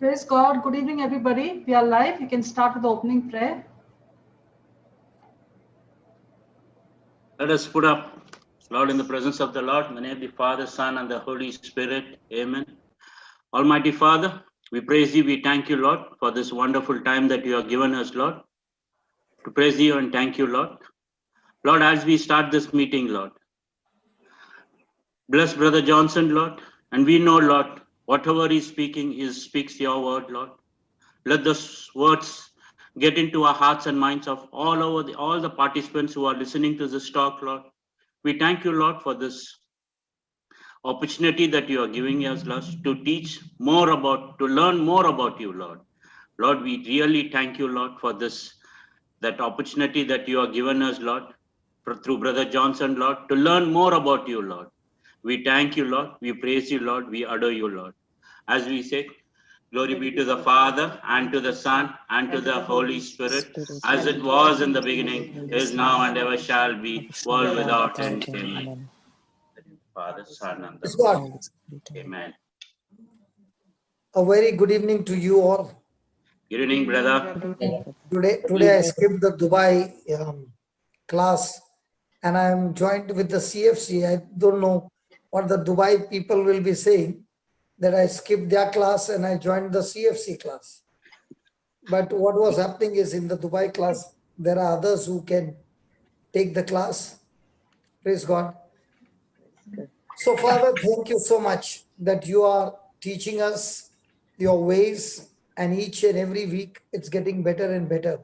Praise God. Good evening, everybody. We are live. You can start with the opening prayer. Let us put up, Lord, in the presence of the Lord, in the name of the Father, Son, and the Holy Spirit. Amen. Almighty Father, we praise you. We thank you, Lord, for this wonderful time that you have given us, Lord. To praise you and thank you, Lord. Lord, as we start this meeting, Lord, bless Brother Johnson, Lord. And we know, Lord, whatever he's speaking, he speaks your word, Lord. Let those words get into our hearts and minds of all the participants who are listening to this talk, Lord. We thank you, Lord, for this opportunity that you are giving us, Lord, to teach more about, to learn more about you, Lord. Lord, we really thank you, Lord, for that opportunity that you are given us, Lord, through Brother Johnson, Lord, to learn more about you, Lord. We thank you, Lord. We praise you, Lord. We adore you, Lord. As we say, glory be to the Father, and to the Son, and to the Holy Spirit, as it was in the beginning, is now, and ever shall be, world without end. Amen. Father, Son, and the Holy Spirit. Amen. A very good evening to you all. Good evening, brother. Today I skipped the Dubai class, and I am joined with the CFC. I don't know what the Dubai people will be saying, that I skipped their class and I joined the CFC class. But what was happening is, in the Dubai class, there are others who can take the class. Praise God. So, Father, thank you so much that you are teaching us your ways, and each and every week it's getting better and better.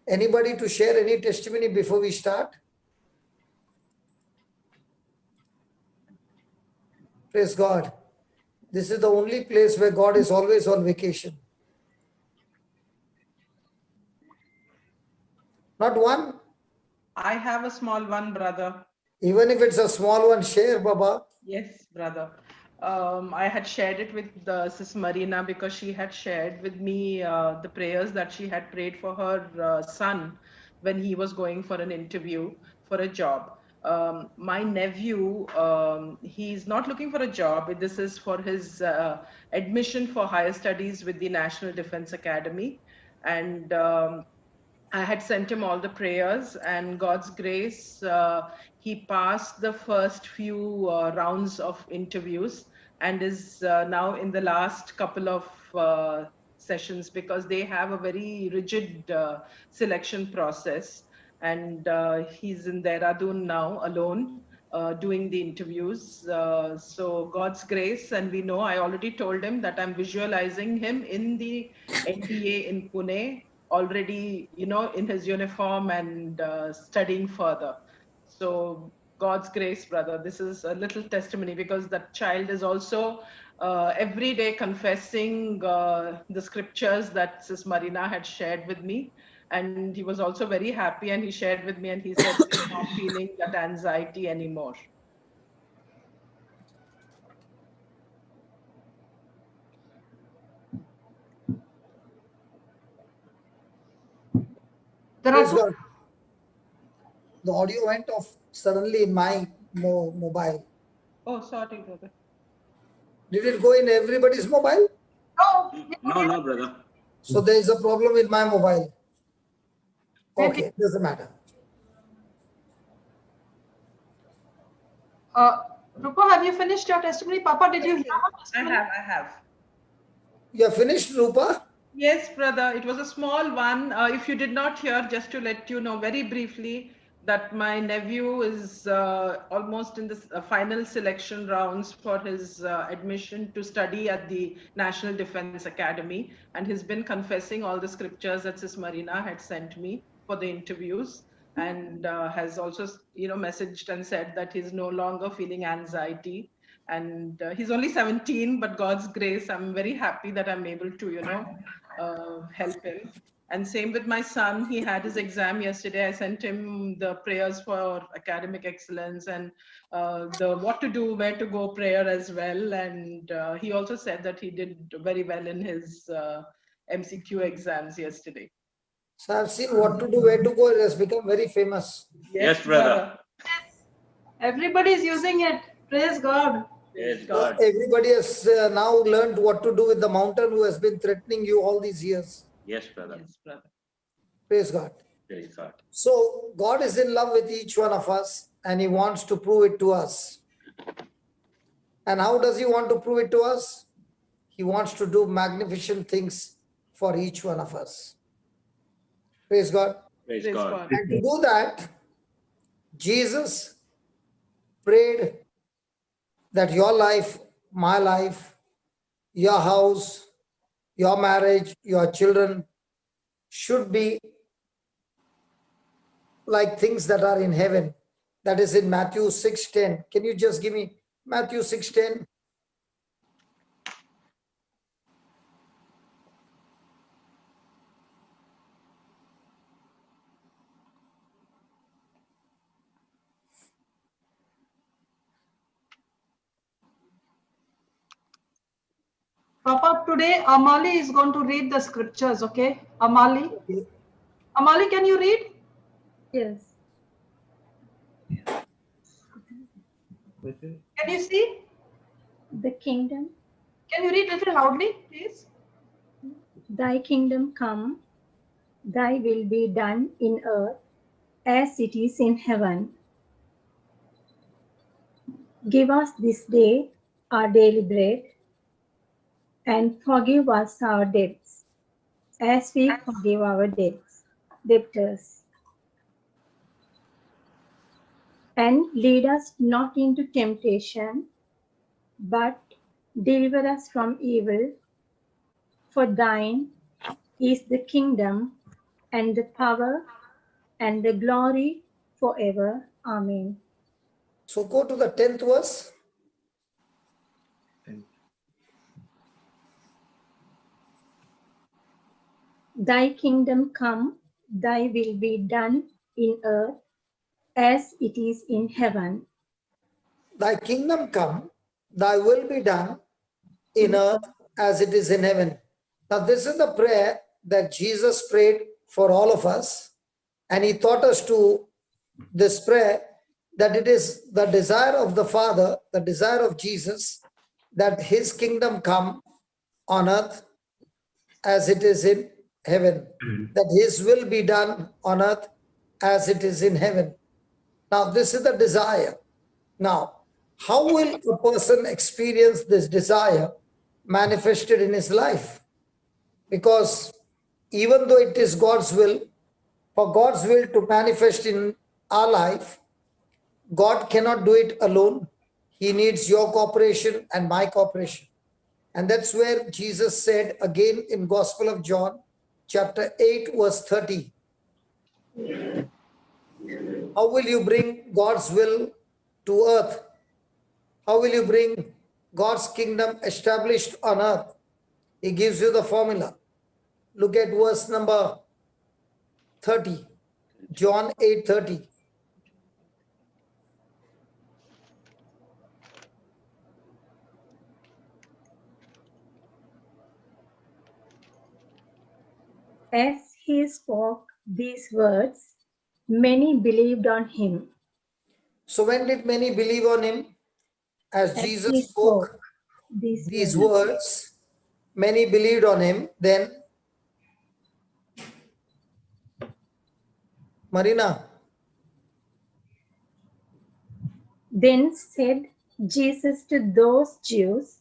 Anybody to share any testimony before we start? Praise God. This is the only place where God is always on vacation. Not one? I have a small one, brother. Even if it's a small one, share, Baba. Yes, brother. I had shared it with Sis Marina because she had shared with me the prayers that she had prayed for her son when he was going for an interview for a job. My nephew, he's not looking for a job. This is for his admission for higher studies with the National Defense Academy. And I had sent him all the prayers, and God's grace, he passed the first few rounds of interviews and is now in the last couple of sessions, because they have a very rigid selection process. And he's in Dehradun now alone, doing the interviews. So God's grace, and we know, I already told him that I'm visualizing him in the NDA in Pune, already, in his uniform and studying further. So God's grace, brother, this is a little testimony, because that child is also every day confessing the scriptures that Sis Marina had shared with me. And he was also very happy, and he shared with me, and he said he's not feeling that anxiety anymore. Praise God. The audio went off suddenly in my mobile. Oh, sorry, brother. Did it go in everybody's mobile? No, brother. So there is a problem with my mobile. Okay, doesn't matter. Rupa, have you finished your testimony? Papa, did you hear my testimony? I have. You have finished, Rupa? Yes, brother. It was a small one. If you did not hear, just to let you know very briefly, that my nephew is almost in the final selection rounds for his admission to study at the National Defense Academy. And he's been confessing all the scriptures that Sis Marina had sent me for the interviews, and has also, messaged and said that he's no longer feeling anxiety. And he's only 17, but God's grace, I'm very happy that I'm able to, help him. And same with my son. He had his exam yesterday. I sent him the prayers for academic excellence and the what to do, where to go prayer as well. And he also said that he did very well in his MCQ exams yesterday. So I've seen what to do, where to go. It has become very famous. Yes, brother. Everybody is using it. Praise God. Praise So God. everybody has now learned what to do with the mountain who has been threatening you all these years. Yes, brother. Yes, brother. Praise God. Praise God. So God is in love with each one of us and he wants to prove it to us. And how does he want to prove it to us? He wants to do magnificent things for each one of us. Praise God. Praise Praise God. God. And to do that, Jesus prayed that your life, my life, your house, your marriage, your children should be like things that are in heaven. That is in Matthew 6:10. Can you just give me Matthew 6:10? Papa, today Amali is going to read the scriptures, okay? Amali. Amali, can you read? Yes. Can you see? The kingdom, Can you read a little loudly, please? thy kingdom come, thy will be done in earth as it is in heaven. Give us this day our daily bread, and forgive us our debts, as we forgive our debtors. And lead us not into temptation, but deliver us from evil. For thine is the kingdom, and the power, and the glory forever. Amen. So go to the 10th verse. Thy kingdom come, thy will be done in earth as it is in heaven. Thy kingdom come, thy will be done in earth as it is in heaven. Now, this is the prayer that Jesus prayed for all of us, and he taught us to this prayer that it is the desire of the Father, the desire of Jesus, that his kingdom come on earth as it is in heaven, that his will be done on earth as it is in heaven. Now, this is the desire. Now, how will a person experience this desire manifested in his life? Because even though it is God's will, for God's will to manifest in our life, God cannot do it alone. He needs your cooperation and my cooperation. And that's where Jesus said again in Gospel of John, chapter 8, verse 30. How will you bring God's will to earth? How will you bring God's kingdom established on earth? He gives you the formula. Look at verse number 30. John 8:30. As he spoke these words, many believed on him. So when did many believe on him? As As Jesus he spoke these words, many believed on him. Then, Marina, Then said Jesus to those Jews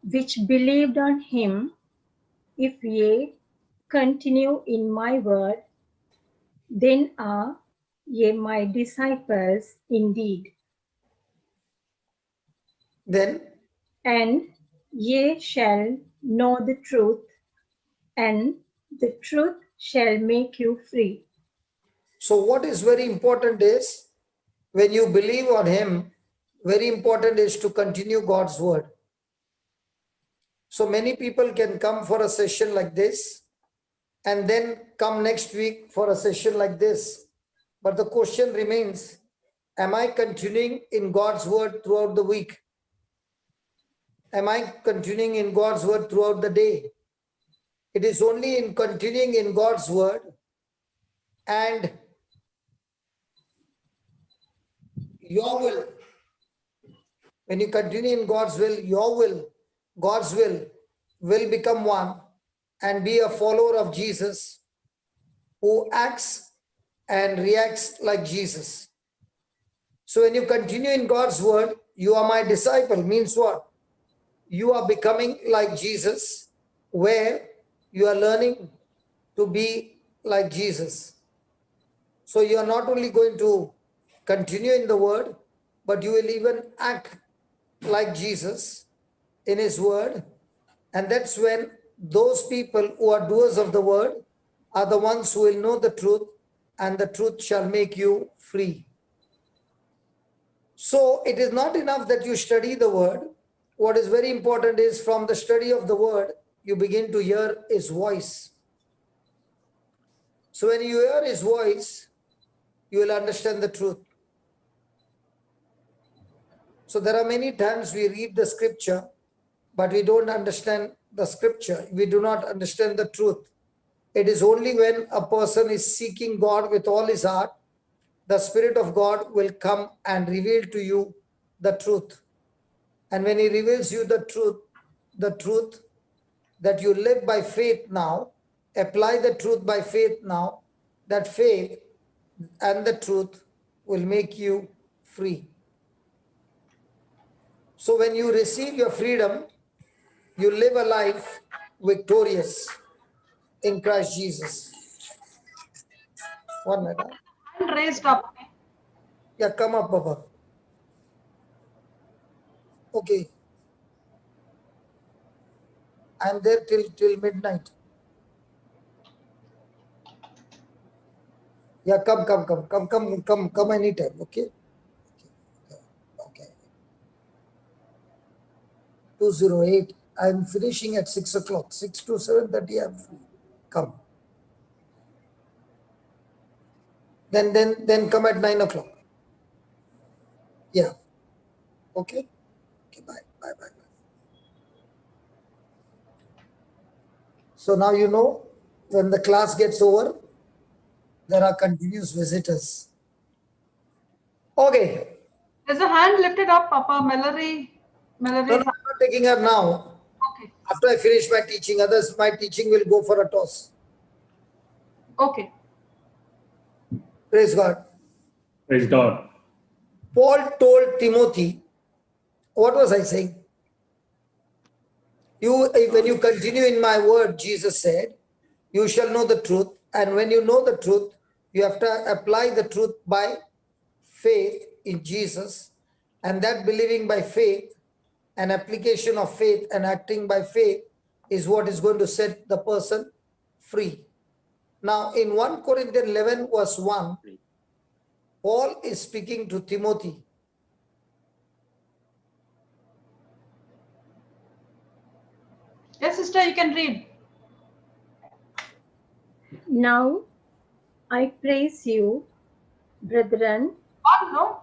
which believed on him, if ye continue in my word, then are ye my disciples indeed, then and ye shall know the truth, and the truth shall make you free. so what is very important is when you believe on him, very important is to continue God's word. So many people can come for a session like this and then come next week for a session like this. But the question remains, am I continuing in God's word throughout the week? Am I continuing in God's word throughout the day? It is only in continuing in God's word and your will When you continue in God's will, your will, God's will become one and be a follower of Jesus who acts and reacts like Jesus. So when you continue in God's word, you are my disciple, means what? You are becoming like Jesus, where you are learning to be like Jesus. So you are not only going to continue in the word, but you will even act like Jesus in his word. And that's when those people who are doers of the word are the ones who will know the truth, and the truth shall make you free. So it is not enough that you study the word. What is very important is from the study of the word, you begin to hear his voice. So when you hear his voice, you will understand the truth. So there are many times we read the scripture, but we don't understand the scripture. We do not understand the truth. It is only when a person is seeking God with all his heart, the Spirit of God will come and reveal to you the truth. And when he reveals you the truth that you live by faith now, apply the truth by faith now, that faith and the truth will make you free. So when you receive your freedom, you live a life victorious in Christ Jesus. 1 minute. Hand raised up. Yeah, come up, Baba. Okay. I'm there till midnight. Yeah, come anytime. Okay. 208. I'm finishing at 6 o'clock. 6 to 7:30. I'm free. Come. Then come at 9 o'clock. Yeah. Okay. Okay. Bye. So now you know when the class gets over, there are continuous visitors. Okay. There's a hand lifted up, Papa. Mallory. No, I'm not taking her now. Okay. After I finish my teaching, others, my teaching will go for a toss. Okay. Praise God. Praise God. Paul told Timothy, what was I saying? When you continue in my word, Jesus said, you shall know the truth. And when you know the truth, you have to apply the truth by faith in Jesus. And that believing by faith, an application of faith and acting by faith is what is going to set the person free. Now, in 1 Corinthians 11 verse 1, Paul is speaking to Timothy. Yes, sister, you can read. Now I praise you, brethren, One, no?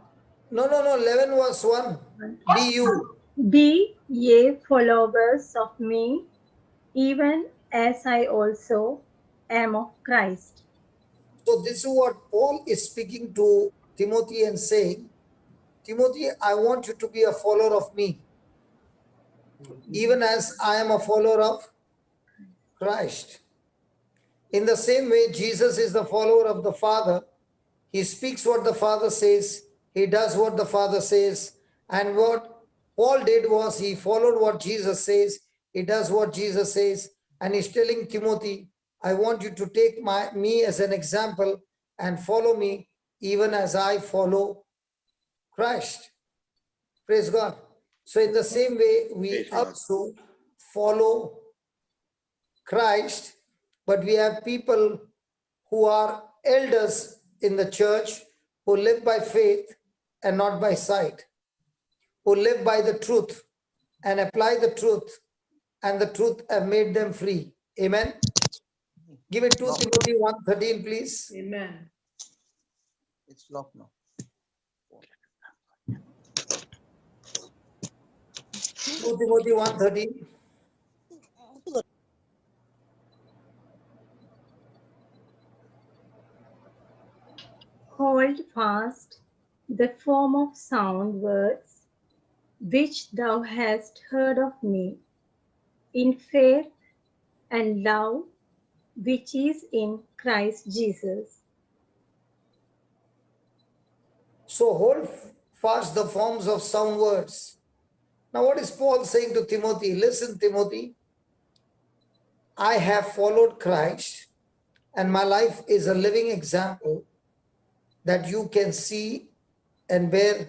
No, 11 verse 1. Be you. be ye followers of me, even as I also am of Christ. So this is what Paul is speaking to Timothy and saying, Timothy, I want you to be a follower of me, even as I am a follower of Christ. In the same way, Jesus is the follower of the Father. He speaks what the Father says. He does what the Father says. And what Paul did was he followed what Jesus says. He does what Jesus says. And he's telling Timothy, I want you to take me as an example and follow me even as I follow Christ. Praise God. So in the same way, we also follow Christ, but we have people who are elders in the church who live by faith and not by sight, who live by the truth and apply the truth, and the truth have made them free. Amen. Give it 2 Timothy 1:13, please. Amen. It's locked now. 2 Timothy 1:13. Hold fast the form of sound words which thou hast heard of me, in faith and love which is in Christ Jesus. So hold fast the forms of sound words. Now, what is Paul saying to Timothy? Listen, Timothy, I have followed Christ, and my life is a living example that you can see and bear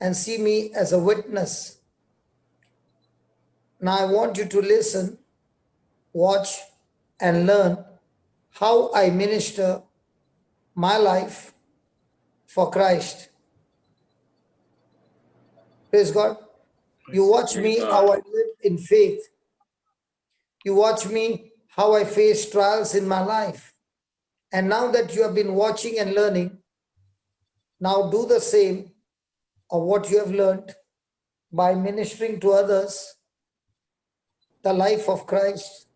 and see me as a witness. Now, I want you to listen, watch, and learn how I minister my life for Christ. Praise God. You watch me how I live in faith. You watch me how I face trials in my life. And now that you have been watching and learning, now do the same of what you have learned by ministering to others the life of Christ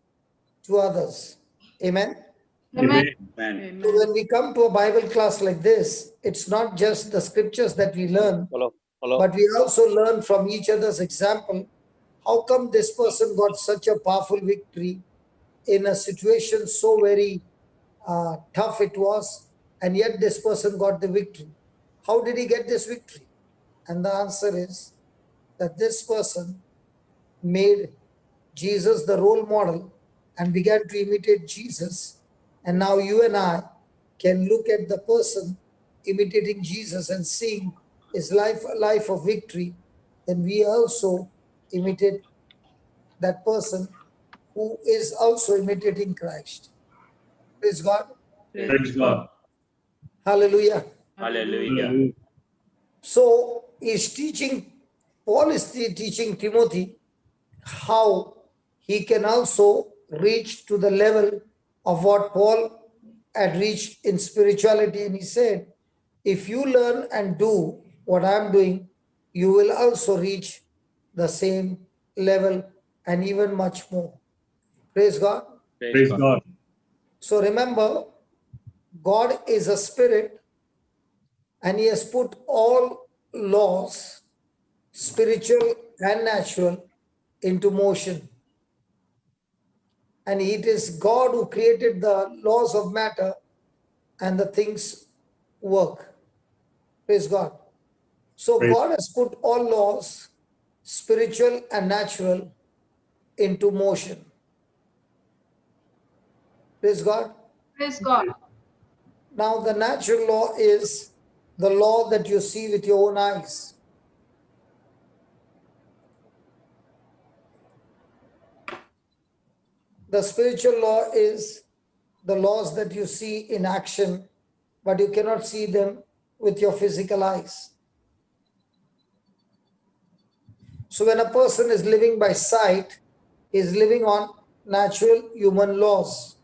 to others. Amen. Amen. Amen. So when we come to a Bible class like this, it's not just the scriptures that we learn, but we also learn from each other's example. How come this person got such a powerful victory in a situation so very tough it was, and yet this person got the victory? How did he get this victory? And the answer is that this person made Jesus the role model and began to imitate Jesus. And now you and I can look at the person imitating Jesus and seeing his life a life of victory. Then we also imitate that person who is also imitating Christ. Praise God. Praise God. Hallelujah. Hallelujah. So he's teaching, Paul is teaching Timothy how he can also reach to the level of what Paul had reached in spirituality. And he said, if you learn and do what I'm doing, you will also reach the same level and even much more. Praise God. Praise God. So remember, God is a spirit and he has put all laws, spiritual and natural, into motion. And it is God who created the laws of matter and the things work. Praise God. So God has put all laws, spiritual and natural, into motion. Praise God. Praise God. Now the natural law is the law that you see with your own eyes. The spiritual law is the laws that you see in action, but you cannot see them with your physical eyes. So when a person is living by sight, he is living on natural human laws.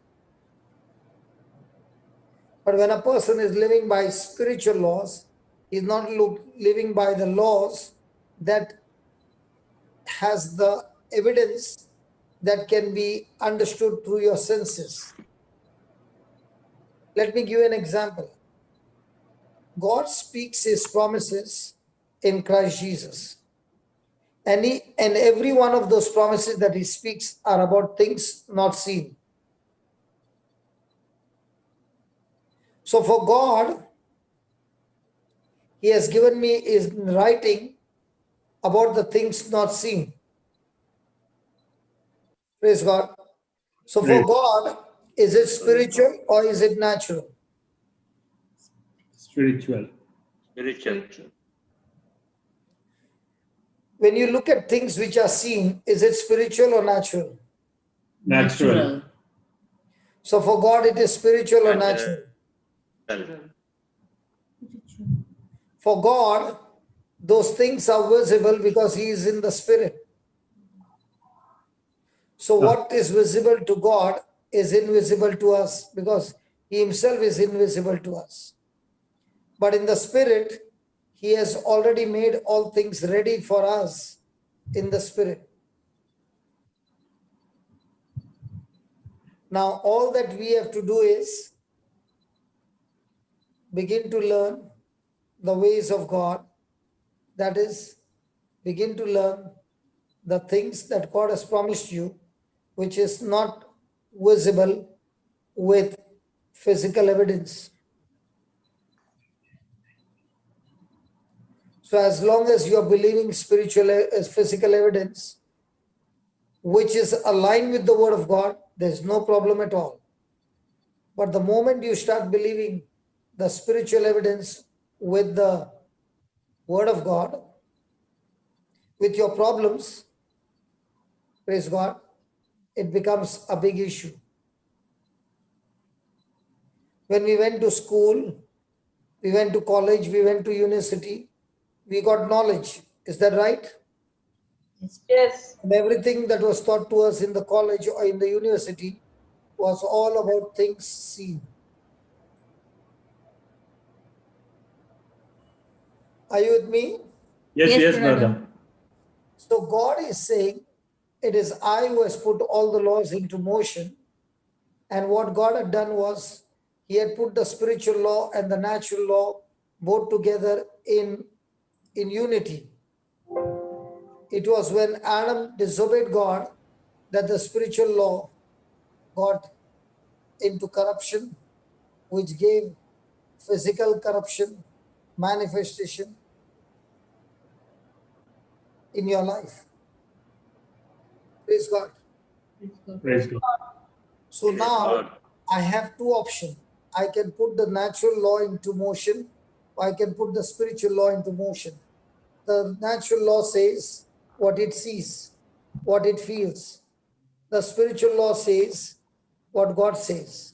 But when a person is living by spiritual laws, he is not living by the laws that has the evidence that can be understood through your senses. Let me give you an example. God speaks his promises in Christ Jesus. And every one of those promises that he speaks are about things not seen. So for God, he has given me his writing about the things not seen. Praise God. So for God, is it spiritual or is it natural? Spiritual. Spiritual. When you look at things which are seen, is it spiritual or natural? Natural. So for God, it is spiritual or natural? For God, those things are visible because he is in the spirit. So what is visible to God is invisible to us because he himself is invisible to us. But in the spirit, he has already made all things ready for us in the spirit. Now, all that we have to do is begin to learn the ways of God. That is, begin to learn the things that God has promised you, which is not visible with physical evidence. So as long as you are believing physical evidence, which is aligned with the word of God, there's no problem at all. But the moment you start believing the spiritual evidence with the word of God, with your problems, praise God, it becomes a big issue. When we went to school, we went to college, we went to university, we got knowledge. Is that right? Yes. And everything that was taught to us in the college or in the university was all about things seen. Are you with me? Yes, brother. So God is saying, it is I who has put all the laws into motion. And what God had done was, he had put the spiritual law and the natural law both together in unity. It was when Adam disobeyed God that the spiritual law got into corruption, which gave physical corruption, manifestation in your life. Praise God. Praise God. So Praise now God. I have two options. I can put the natural law into motion, or I can put the spiritual law into motion. The natural law says what it sees, what it feels. The spiritual law says what God says.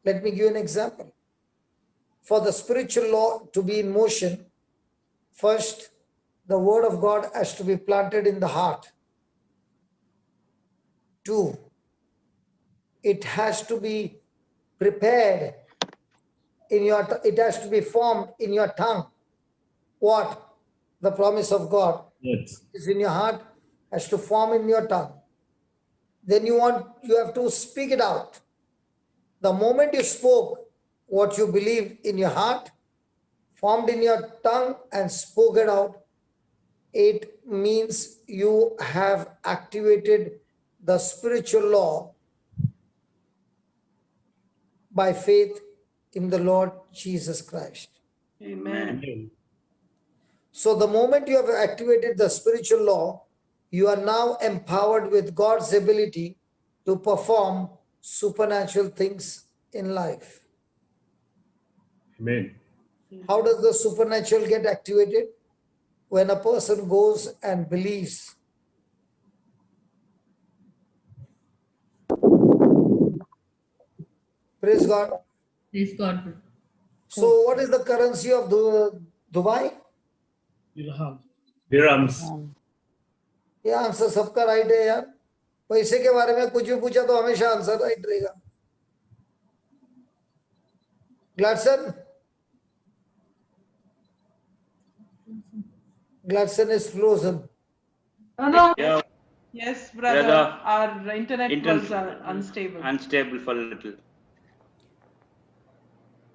Let me give you an example. For the spiritual law to be in motion, first, the word of God has to be planted in the heart. 2, it has to be prepared in your, it has to be formed in your tongue. What? The promise of God Yes. is in your heart, has to form in your tongue. Then you have to speak it out. The moment you spoke what you believe in your heart, formed in your tongue and spoke it out, it means you have activated the spiritual law by faith in the Lord Jesus Christ. Amen. Amen. So the moment you have activated the spiritual law, you are now empowered with God's ability to perform supernatural things in life. Amen. How does the supernatural get activated? When a person goes and believes. Praise God. Praise God. So what is the currency of Dubai? Dirhams. ये answer सबका right है यार. पैसे के बारे में कुछ भी पूछा तो हमेशा आंसर राइट रहेगा. Gladson? Gladson is frozen. No. Yeah, Yes, brother. Brother. Our internet was unstable. Unstable for a little.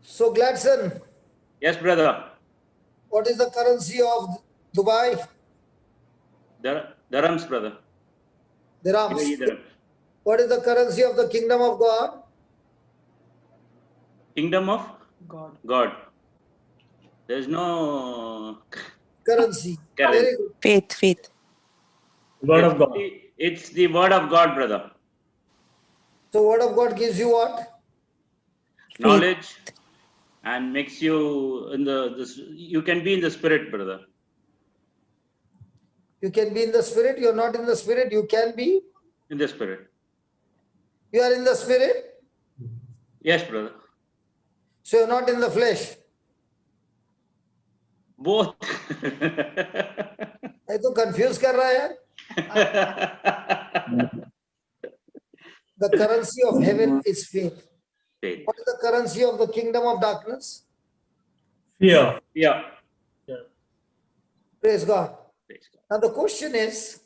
So Gladson, Yes, brother. what is the currency of Dubai? Dirhams, brother. Dirhams. UAE dirhams. What is the currency of the kingdom of God? Kingdom of God. God. There's no Currency. currency. Very good. Faith. Word of God. It's the word of God, brother. So word of God gives you what? Knowledge and makes you in you can be in the spirit, brother. You can be in the spirit. You're not in the spirit. You can be. In the spirit. You are in the spirit. Yes, brother. So you're not in the flesh. Both. मैं तो confused कर रहा है यार. The currency of heaven is faith. Faith. What is the currency of the kingdom of darkness? Fear. Yeah. Praise God. Praise God. Now the question is,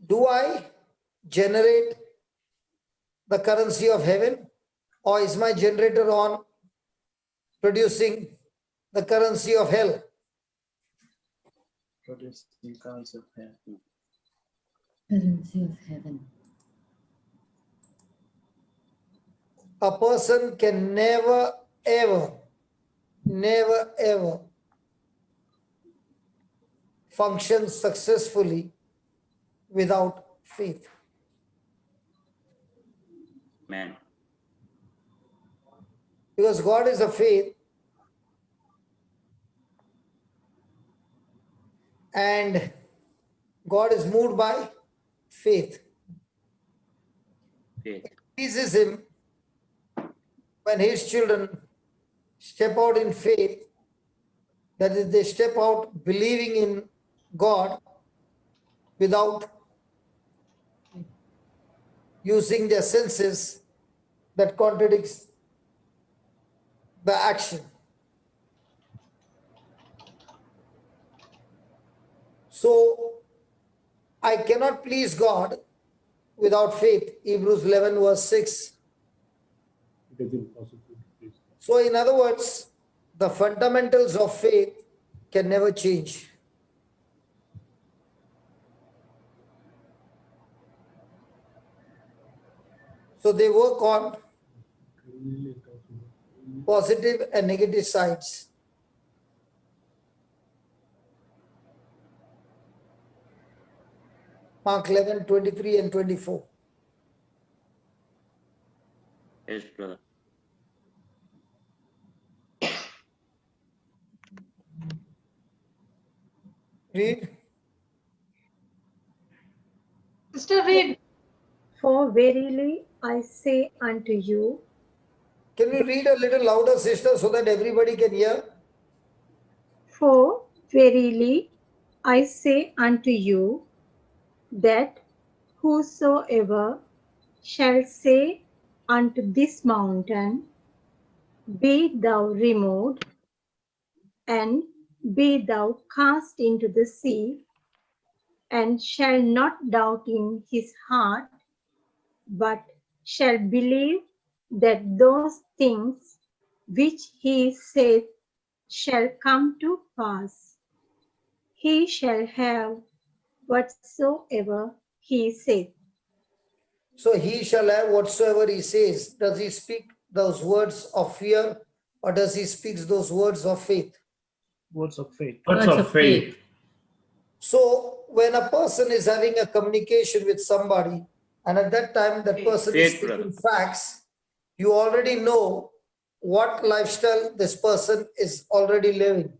do I generate the currency of heaven, or is my generator on producing the currency of hell? Producing clouds of heaven. Currency of heaven. A person can never ever function successfully without faith. Man. Because God is a faith, and God is moved by faith. Faith. It pleases him when his children step out in faith, that is, they step out believing in God without using their senses, that contradicts the action. So I cannot please God without faith. Hebrews 11 verse 6. It is impossible to please God. So in other words, the fundamentals of faith can never change. So they work on positive and negative sides. Mark 11, 23 and 24. Yes, brother. Read. Sister, read. For verily I say unto you, Can you read a little louder, sister, so that everybody can hear? for verily I say unto you, that whosoever shall say unto this mountain, be thou removed, and be thou cast into the sea, and shall not doubt in his heart, but shall believe that those things which he saith shall come to pass, he shall have whatsoever he saith. So he shall have whatsoever he says. Does he speak those words of fear, or does he speak those words of faith? Words of faith. Words of faith. So when a person is having a communication with somebody, and at that time that person is Faith, speaking brother. facts, you already know what lifestyle this person is already living.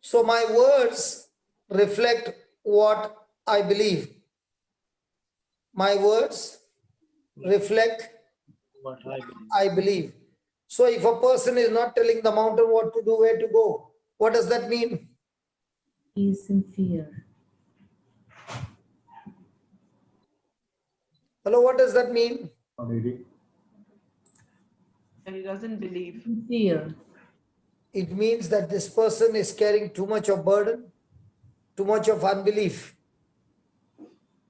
So my words reflect what I believe. My words reflect What I believe. I believe. So if a person is not telling the mountain what to do, where to go, what does that mean? He is in fear. Hello, what does that mean? And he doesn't believe. In fear. It means that this person is carrying too much of burden, too much of unbelief.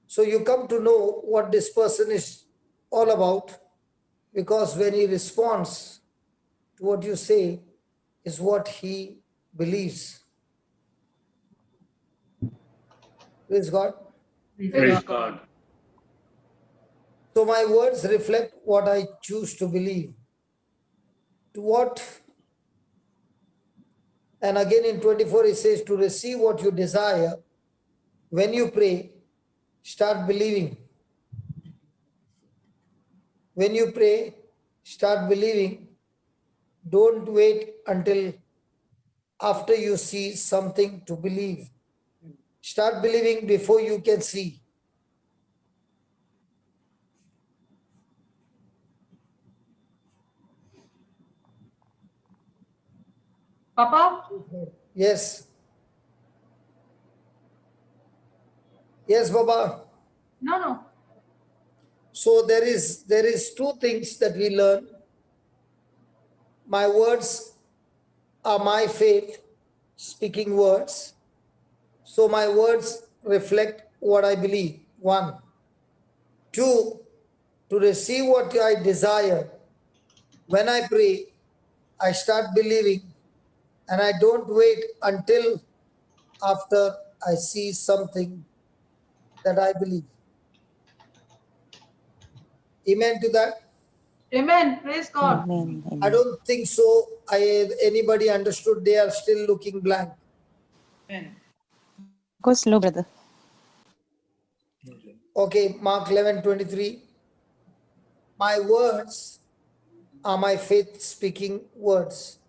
So you come to know what this person is all about, because when he responds to what you say is what he believes. Praise God. Praise God. So my words reflect what I choose to believe. To what? And again in 24 it says, to receive what you desire, when you pray, start believing. When you pray, start believing. Don't wait until after you see something to believe. Start believing before you can see. Papa, Yes. Yes, Baba. no. So there is two things that we learn. My words are my faith, speaking words. So my words reflect what I believe. One. Two, to receive what I desire. When I pray, I start believing And I don't wait until after I see something that I believe. Amen to that? Amen. Praise God. Amen. I Amen. don't think so. Anybody understood? They are still looking blank. Go slow, brother. Okay, Mark 11:23. My words are my faith speaking words.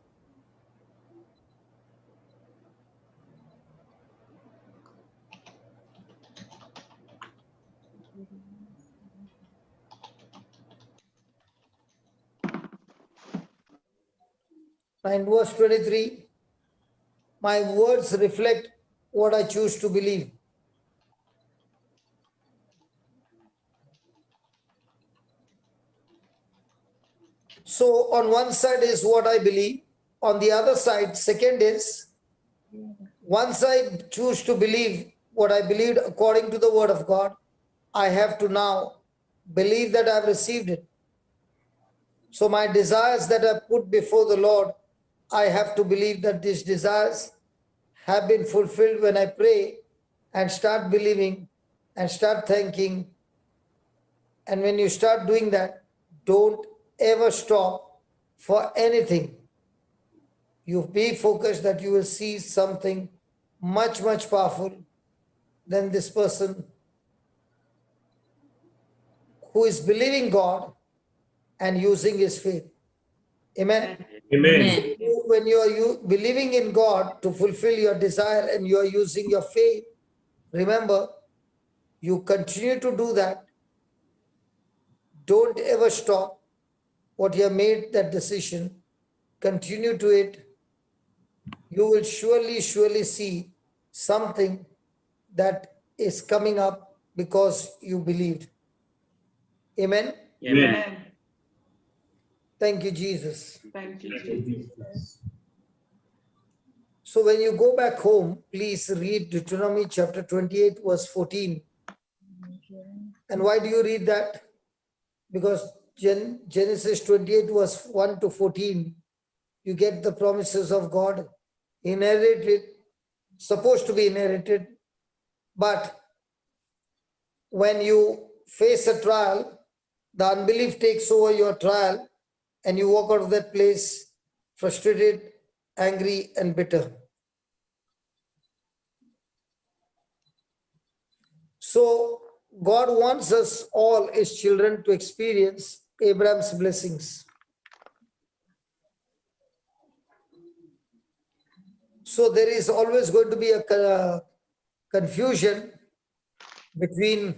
And verse 23, my words reflect what I choose to believe. So on one side is what I believe. On the other side, second is, once I choose to believe what I believed according to the word of God, I have to now believe that I've received it. So my desires that I put before the Lord, I have to believe that these desires have been fulfilled when I pray and start believing and start thanking. And when you start doing that, don't ever stop for anything. You be focused that you will see something much, much powerful than this person who is believing God and using his faith. Amen. Amen. When you are believing in God to fulfill your desire and you are using your faith, remember, you continue to do that. Don't ever stop what you have made that decision. Continue to it. You will surely see something that is coming up because you believed. Amen. Amen. Thank you, Jesus. Thank you, Jesus. So when you go back home, please read Deuteronomy chapter 28, verse 14. And why do you read that? Because Genesis 28, verse 1 to 14, you get the promises of God, inherited, supposed to be inherited. But when you face a trial, the unbelief takes over your trial and you walk out of that place frustrated, angry, and bitter. So God wants us all, his children, to experience Abraham's blessings. So there is always going to be a confusion between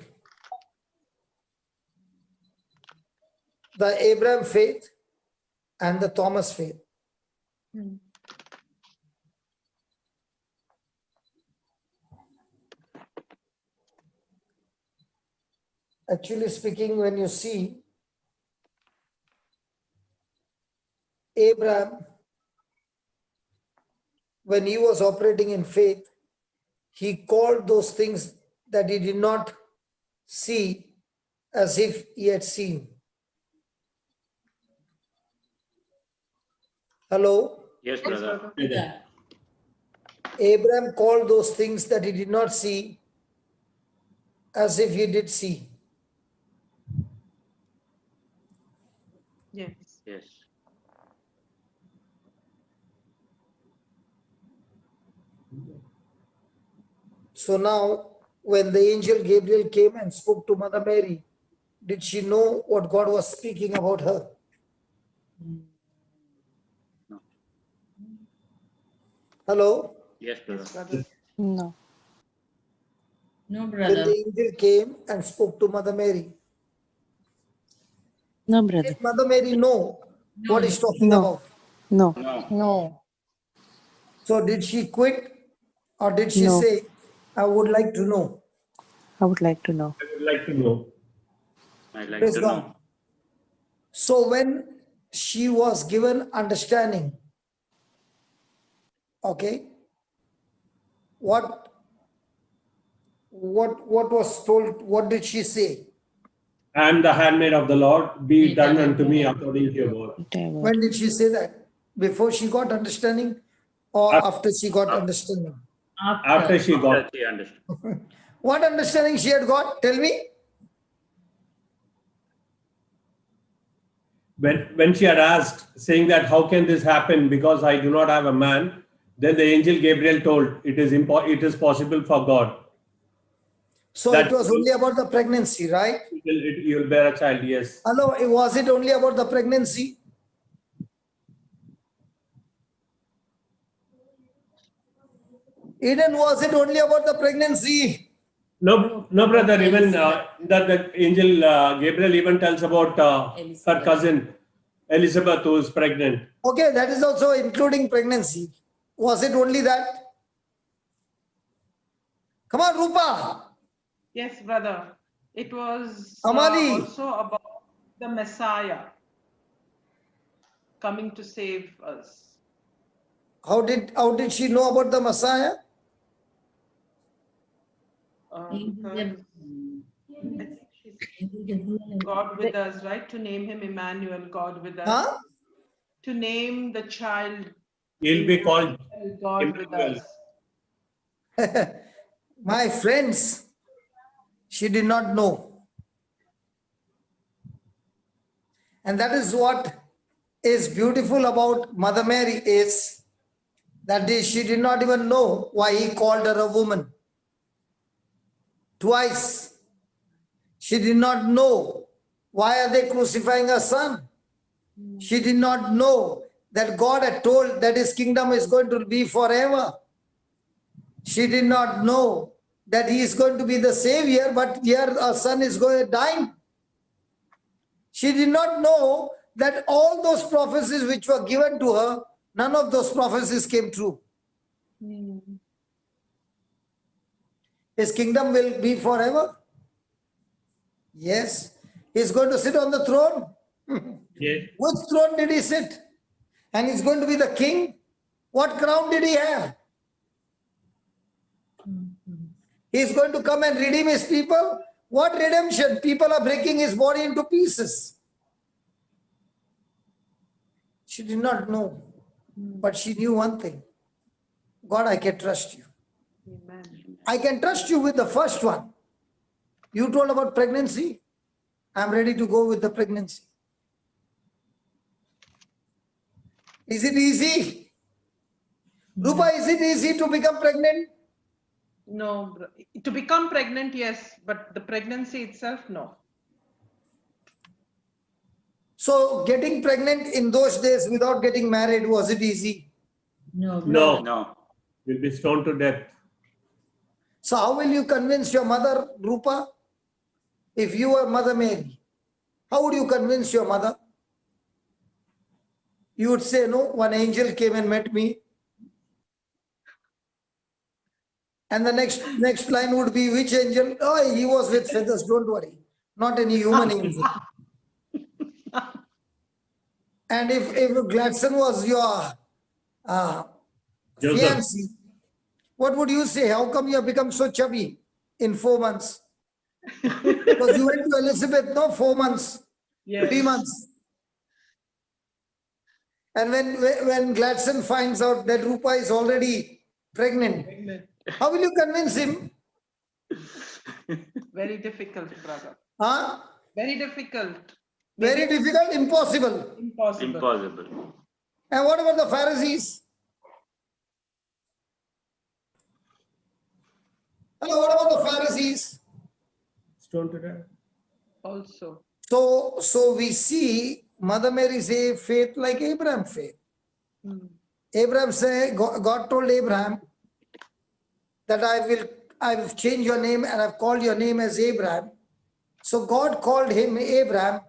the Abraham faith and the Thomas faith. Actually speaking, when you see Abraham, when he was operating in faith, he called those things that he did not see as if he had seen. Hello? Yes, brother. Abraham called those things that he did not see as if he did see. Yes. Yes. So now, when the angel Gabriel came and spoke to Mother Mary, did she know what God was speaking about her? No. Hello? Yes, brother. No. No, When brother. the angel came and spoke to Mother Mary, No, brother. did Mother Mary know what he's talking No. about? No. No. No. So did she quit or did she No. say, I would like to know? I would like to know. I would like to know. I like Praise to God. know. So when she was given understanding, okay, what was told, what did she say? I am the handmaid of the Lord. Be it done unto me according to your word. Whatever. When did she say that? Before she got understanding or After- after she got understanding? After she got. She understood. What understanding she had got? Tell me. When she had asked, saying that how can this happen because I do not have a man, then the angel Gabriel told it is possible for God. So That- it was only about the pregnancy, right? You'll bear a child, yes. Hello, was it only about the pregnancy? Eden, was it only about the pregnancy? No, brother. Even that the angel Gabriel even tells about her cousin Elizabeth, who is pregnant. Okay, that is also including pregnancy. Was it only that? Come on, Rupa. Yes, brother. It was Amali. also about the Messiah coming to save us. How did she know about the Messiah? Because God with us, right? To name him Emmanuel, God with us. Huh? To name the child He'll be called God with Emmanuel. us. My friends, she did not know. And that is what is beautiful about Mother Mary is that she did not even know why he called her a woman. Twice. She did not know why are they crucifying her son. She did not know that God had told that his kingdom is going to be forever. She did not know that he is going to be the savior, but here her son is going to die. She did not know that all those prophecies which were given to her, none of those prophecies came true. His kingdom will be forever. Yes. He's going to sit on the throne. Yes. Which throne did he sit? And he's going to be the king. What crown did he have? He's going to come and redeem his people. What redemption? People are breaking his body into pieces. She did not know, but she knew one thing. God, I can trust you. Amen. I can trust you with the first one. You told about pregnancy. I'm ready to go with the pregnancy. Is it easy? Rupa, is it easy to become pregnant? No, to become pregnant, yes, but the pregnancy itself, no. So getting pregnant in those days without getting married, was it easy? No. No. Will be stoned to death. So how will you convince your mother, Rupa? If you were Mother Mary, how would you convince your mother? You would say, no, one angel came and met me. And the next line would be, which angel? Oh, he was with feathers, don't worry. Not any human angel. And if Gladstone was your Joseph. fiancé, what would you say? How come you have become so chubby in 4 months? Because you went to Elizabeth, no, 4 months, Yes. 3 months. And when Gladstone finds out that Rupa is already pregnant, how will you convince him? Very difficult, brother. Huh? Very difficult. Very difficult, impossible. Impossible. Impossible. And what about the Pharisees? Hello, what about the Pharisees? Stoned to death. Also. So we see Mother Mary say faith like Abraham faith. Abraham say, God told Abraham that I will change your name and I've called your name as Abraham. So God called him Abraham.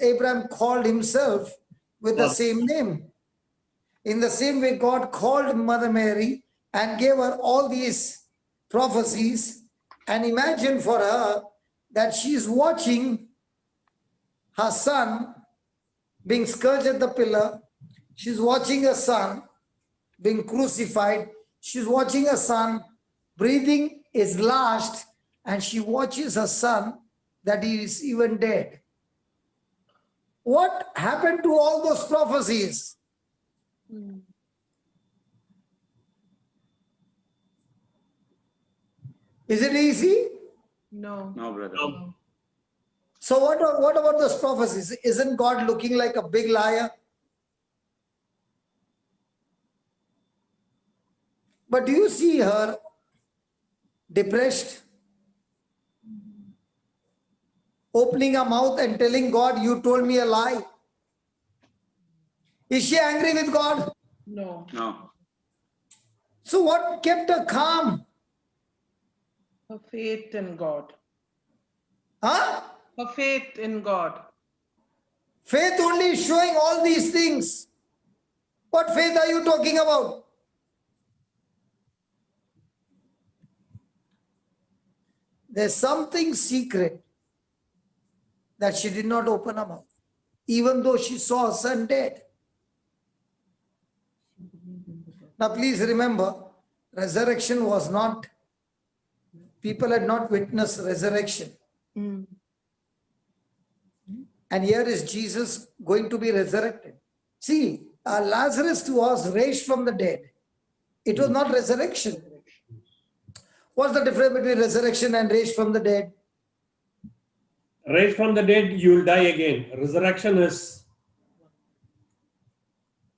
Abraham called himself with the same name. In the same way, God called Mother Mary and gave her all these prophecies. And imagine for her that she's watching her son being scourged at the pillar. She's watching her son being crucified. She's watching her son breathing his last, and she watches her son that he is even dead. What happened to all those prophecies? Is it easy? No. No, brother. So what about those prophecies? Isn't God looking like a big liar? But do you see her depressed? Opening her mouth and telling God, you told me a lie. Is she angry with God? No. No. So what kept her calm? Her faith in God. Huh? Her faith in God. Faith only is showing all these things. What faith are you talking about? There's something secret that she did not open her mouth, even though she saw her son dead. Now, please remember, resurrection was not, people had not witnessed resurrection. Mm. And here is Jesus going to be resurrected. See, Lazarus was raised from the dead. It was not resurrection. What's the difference between resurrection and raised from the dead? Raised from the dead, you will die again. Resurrection is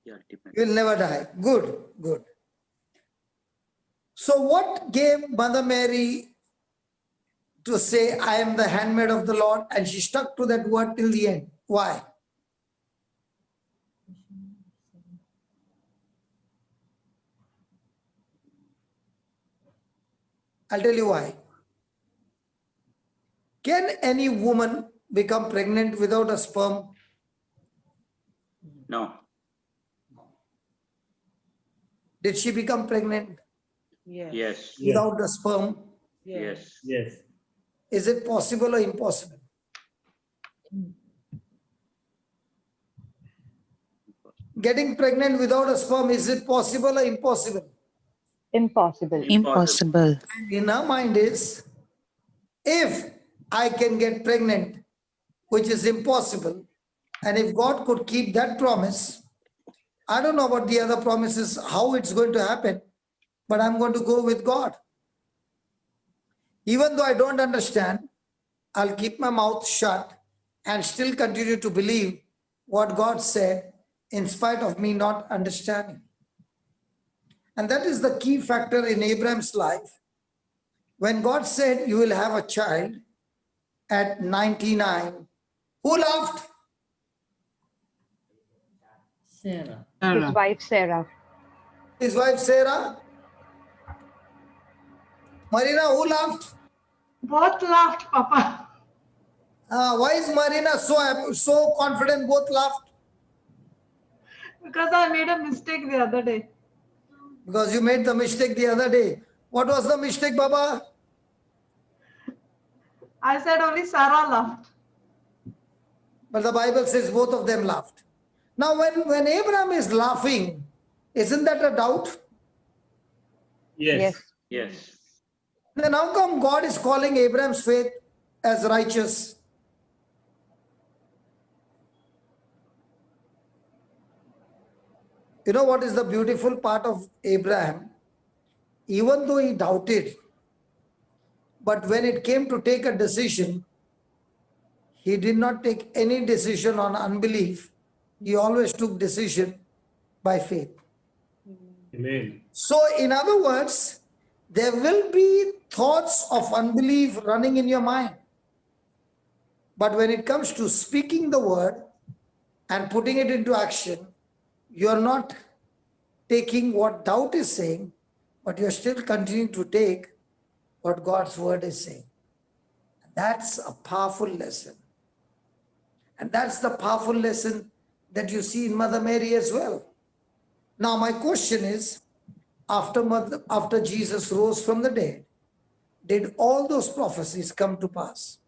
Yeah, ultimate. You will never die. Good, good. So what gave Mother Mary to say, I am the handmaid of the Lord, and she stuck to that word till the end? Why? I'll tell you why. Can any woman become pregnant without a sperm? No. Did she become pregnant Yes. Yes. without the sperm? Yes. yes. Is it possible or impossible? Getting pregnant without a sperm, is it possible or impossible? Impossible. Impossible. In her mind is, if I can get pregnant, which is impossible, and if God could keep that promise, I don't know about the other promises, how it's going to happen, but I'm going to go with God. Even though I don't understand, I'll keep my mouth shut and still continue to believe what God said in spite of me not understanding. And that is the key factor in Abraham's life. When God said, you will have a child at 99, who laughed? Sarah. His wife Sarah. His wife Sarah. Marina, who laughed? Both laughed, Papa. Why is Marina so confident? Both laughed. Because I made a mistake the other day. Because you made the mistake the other day. What was the mistake, Baba? I said only Sarah laughed. But the Bible says both of them laughed. Now, when Abraham is laughing, isn't that a doubt? Yes. Yes. Then how come God is calling Abraham's faith as righteous? You know what is the beautiful part of Abraham? Even though he doubted, but when it came to take a decision, he did not take any decision on unbelief. He always took decision by faith. Amen. So in other words, there will be thoughts of unbelief running in your mind. But when it comes to speaking the word and putting it into action, you're not taking what doubt is saying, but you're still continuing to take what God's word is saying. That's a powerful lesson. And that's the powerful lesson that you see in Mother Mary as well. Now, my question is, after Jesus rose from the dead, did all those prophecies come to pass?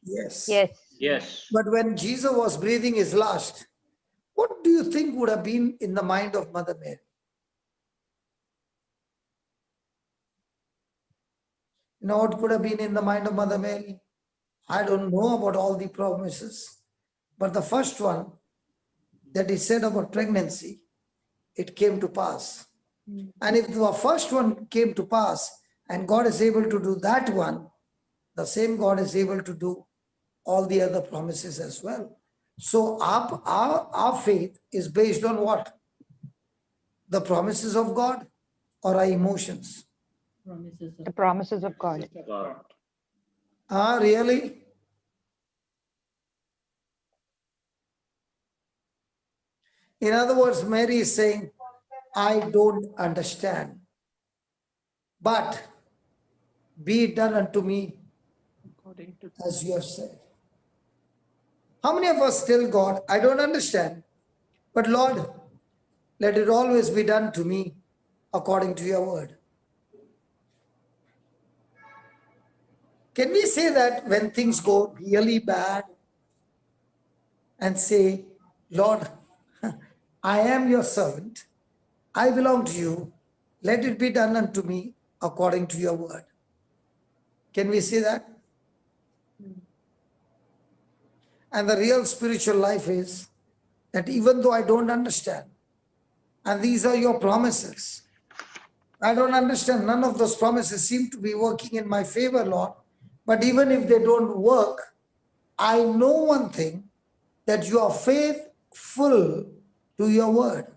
Yes. Yes. Yes. But when Jesus was breathing his last, what do you think would have been in the mind of Mother Mary? You know what could have been in the mind of Mother Mary? I don't know about all the promises, but the first one that he said about pregnancy, it came to pass. And if the first one came to pass and God is able to do that one, the same God is able to do all the other promises as well. So our faith is based on what? The promises of God or our emotions? The promises of God. God. Really? In other words, Mary is saying, I don't understand, but be it done unto me According to as you have said. How many of us tell God, I don't understand, but Lord, let it always be done to me according to your word? Can we say that when things go really bad and say, Lord, I am your servant, I belong to you, let it be done unto me according to your word? Can we say that? And the real spiritual life is that even though I don't understand, and these are your promises, I don't understand, none of those promises seem to be working in my favor, Lord. But even if they don't work, I know one thing, that you are faithful to your word.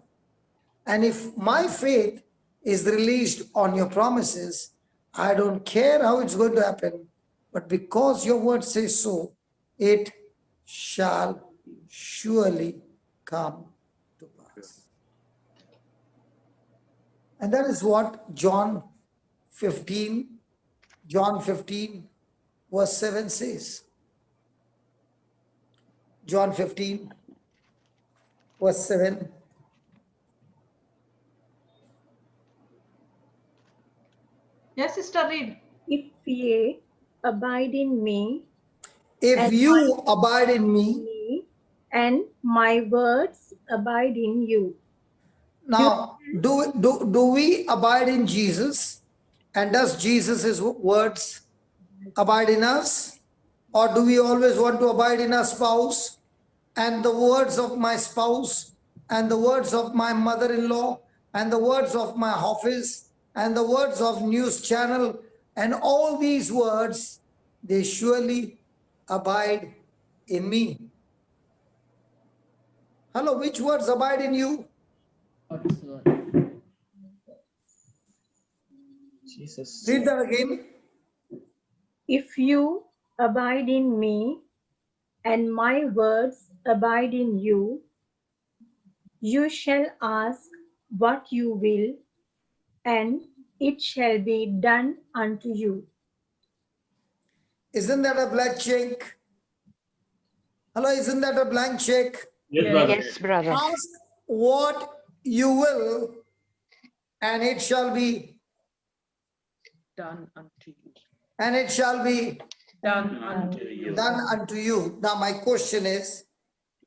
And if my faith is released on your promises, I don't care how it's going to happen, but because your word says so, it shall surely come to pass. And that is what John 15 verse 7 says. John 15 verse 7. Yes, sister, read. If ye abide in me, If and you abide in me, me, and my words abide in you. now do we abide in Jesus? And does Jesus' words abide in us? Or do we always want to abide in our spouse? And the words of my spouse, and the words of my mother-in-law, and the words of my office, and the words of news channel, and all these words, they surely abide in me. Hello, which words abide in you? Jesus. Read that again. If you abide in me, and my words abide in you, you shall ask what you will, and it shall be done unto you. Isn't that a blank check? Hello, isn't that a blank check? Yes, brother. Yes, brother. Ask what you will, and it shall be, done unto you. and it shall be Done unto you. done unto you. Now my question is,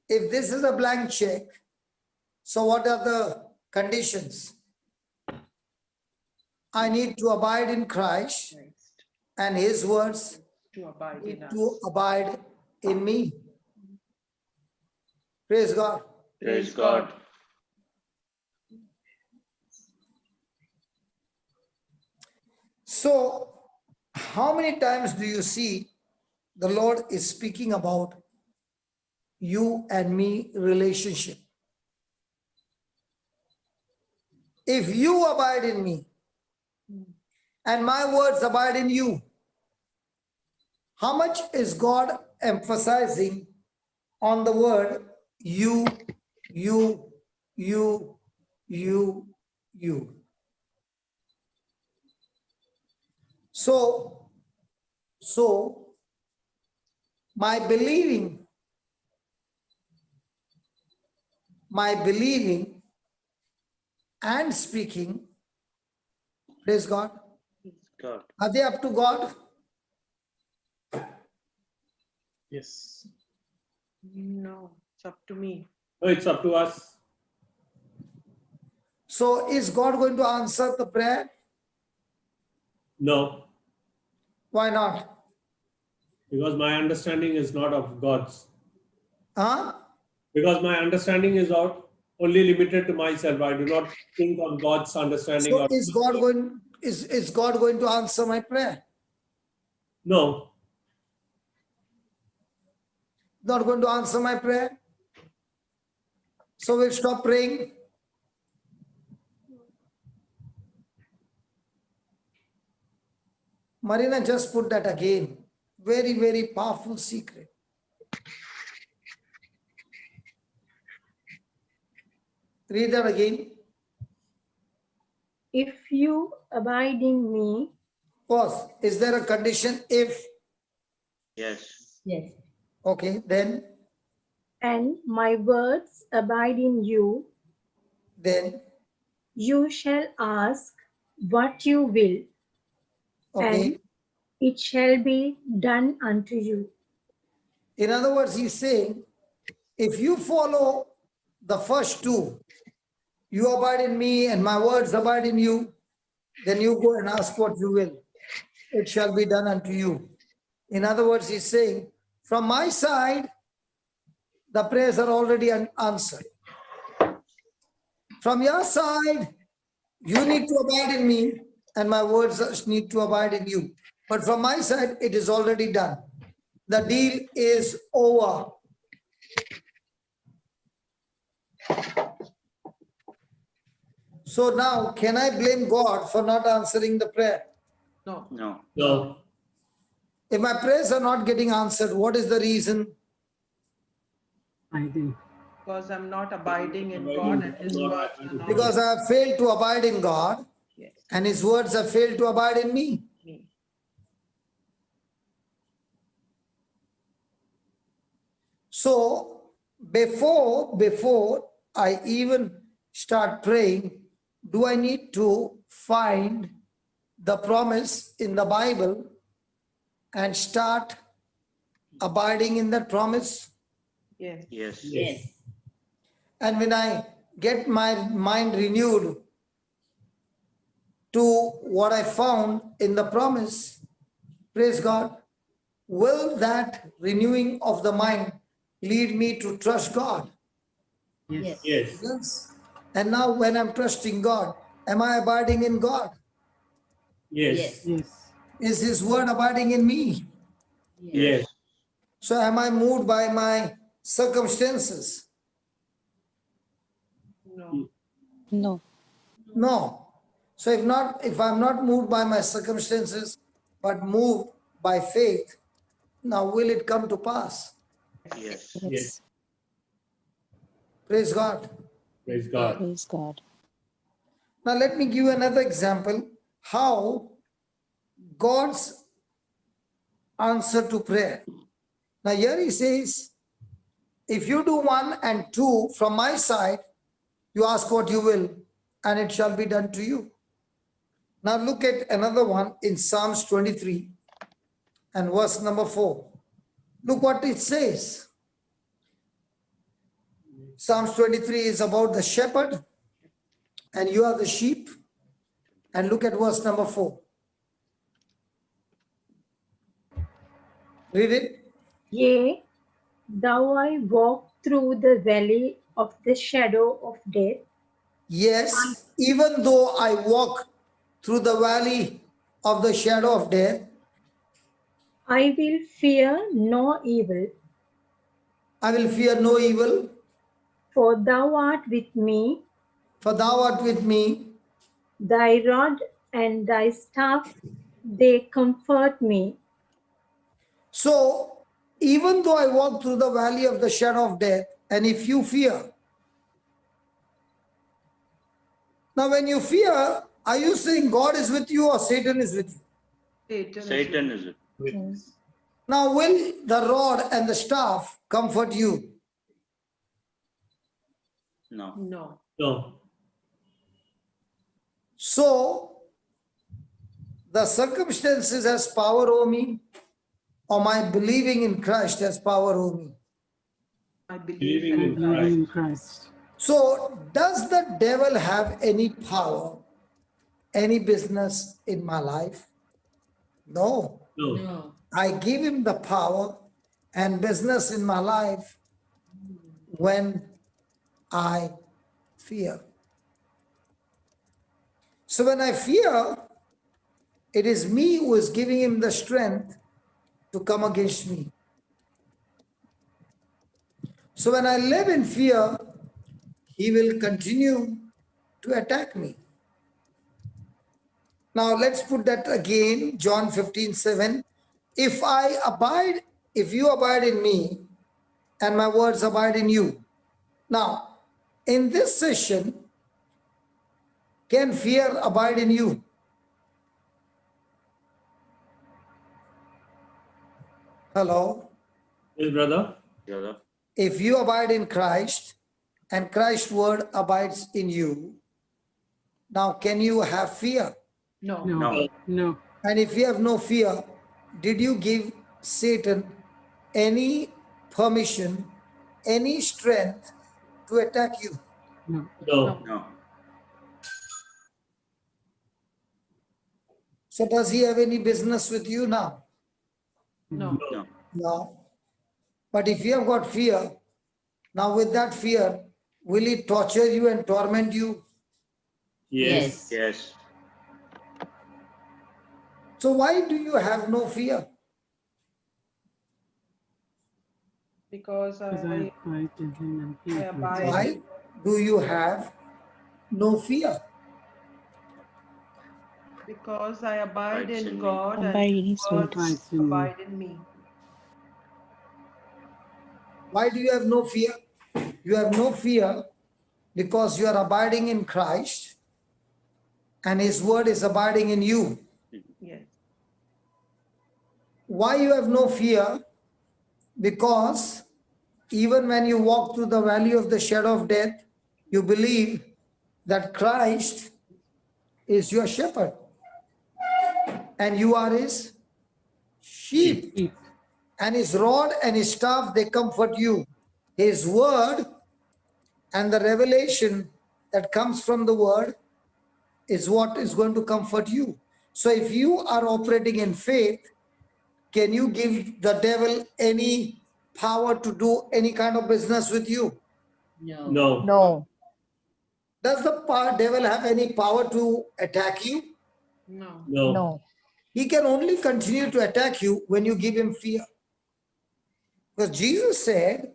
if this is a blank check, so what are the conditions? I need to abide in Christ, Christ, and his words to abide need in us. to abide in me. Praise God. Praise God. So, how many times do you see the Lord is speaking about you and me relationship? If you abide in me and my words abide in you, how much is God emphasizing on the word you, you, you, you, you? So my believing and speaking, praise God, God. are they up to God? Yes. No, it's up to me. No, it's up to us. So is God going to answer the prayer? No, Why not? because my understanding is not of God's. Huh? Because my understanding is only limited to myself. I do not think on God's understanding. So Of is God going to answer my prayer? No. Not going to answer my prayer? So we'll stop praying. Marina just put that again. Very, very powerful secret. Read that again. If you abide in me, Pause. Is there a condition if? Yes. Yes. Okay, then and my words abide in you, you shall ask what you will, okay. and it shall be done unto you. In other words, he's saying, if you follow the first two, you abide in me and my words abide in you, then you go and ask what you will. It shall be done unto you. In other words, he's saying, from my side, the prayers are already answered. From your side, you need to abide in me and my words need to abide in you. But from my side, it is already done. The deal is over. So now, can I blame God for not answering the prayer? No. No. No. If my prayers are not getting answered, what is the reason? Because I'm not abiding in God and His words are not. Because I have failed to abide in God Yes. and His words have failed to abide in me. Me. So before I even start praying, do I need to find the promise in the Bible and start abiding in that promise? Yes. Yes. Yes. And when I get my mind renewed to what I found in the promise, praise God, will that renewing of the mind lead me to trust God? Yes. Yes. Yes. And now when I'm trusting God, am I abiding in God? Yes. Is His word abiding in me? Yes. So am I moved by my circumstances? No. No. No. So if I'm not moved by my circumstances, but moved by faith, now will it come to pass? Yes. Yes. Praise God. Praise God. Praise God. Now let me give you another example how God's answer to prayer. Now here he says, if you do 1 and 2 from my side, you ask what you will, and it shall be done to you. Now look at another one in Psalms 23 and verse number 4. Look what it says. Psalms 23 is about the shepherd, and you are the sheep. And look at verse number 4. Read it. Yea, though I walk through the valley of the shadow of death, Yes, even though I walk through the valley of the shadow of death, I will fear no evil, I will fear no evil, for thou art with me, for thou art with me. thy rod and thy staff, they comfort me. So, even though I walk through the valley of the shadow of death, and if you fear, now when you fear, are you saying God is with you or Satan is with you? Satan is it? Now, will the rod and the staff comfort you? No. No. No. So, the circumstances has power over me, or my believing in Christ has power over me. I believe Believing in Christ. So, does the devil have any power, any business in my life? No. No. I give him the power and business in my life when I Fear. So when I fear, it is me who is giving him the strength to come against me. So when I live in fear, he will continue to attack me. Now let's put that again, John 15:7. If you abide in me, and my words abide in you. Now, in this session, can fear abide in you? Hello? Yes, brother. Brother. If you abide in Christ and Christ's word abides in you, now can you have fear? No. No. No. And if you have no fear, did you give Satan any permission, any strength to attack you? No. No. No. So does he have any business with you now? No. No. No. But if you have got fear, now with that fear, will he torture you and torment you? Yes. Yes. So why do you have no fear? Because Because I abide in him and he I abides in abide. me. Why do you have no fear? Because I abide Abides in in me. God and Abide His is words Abides in me. abide in me. Why do you have no fear? You have no fear because you are abiding in Christ and his word is abiding in you. Yes. Why you have no fear? Because even when you walk through the valley of the shadow of death, you believe that Christ is your shepherd and you are his sheep. Sheep. And his rod and his staff, they comfort you. His word and the revelation that comes from the word is what is going to comfort you. So if you are operating in faith, can you give the devil any power to do any kind of business with you? No. No. Does the devil have any power to attack you? No. No. No. He can only continue to attack you when you give him fear. Because Jesus said,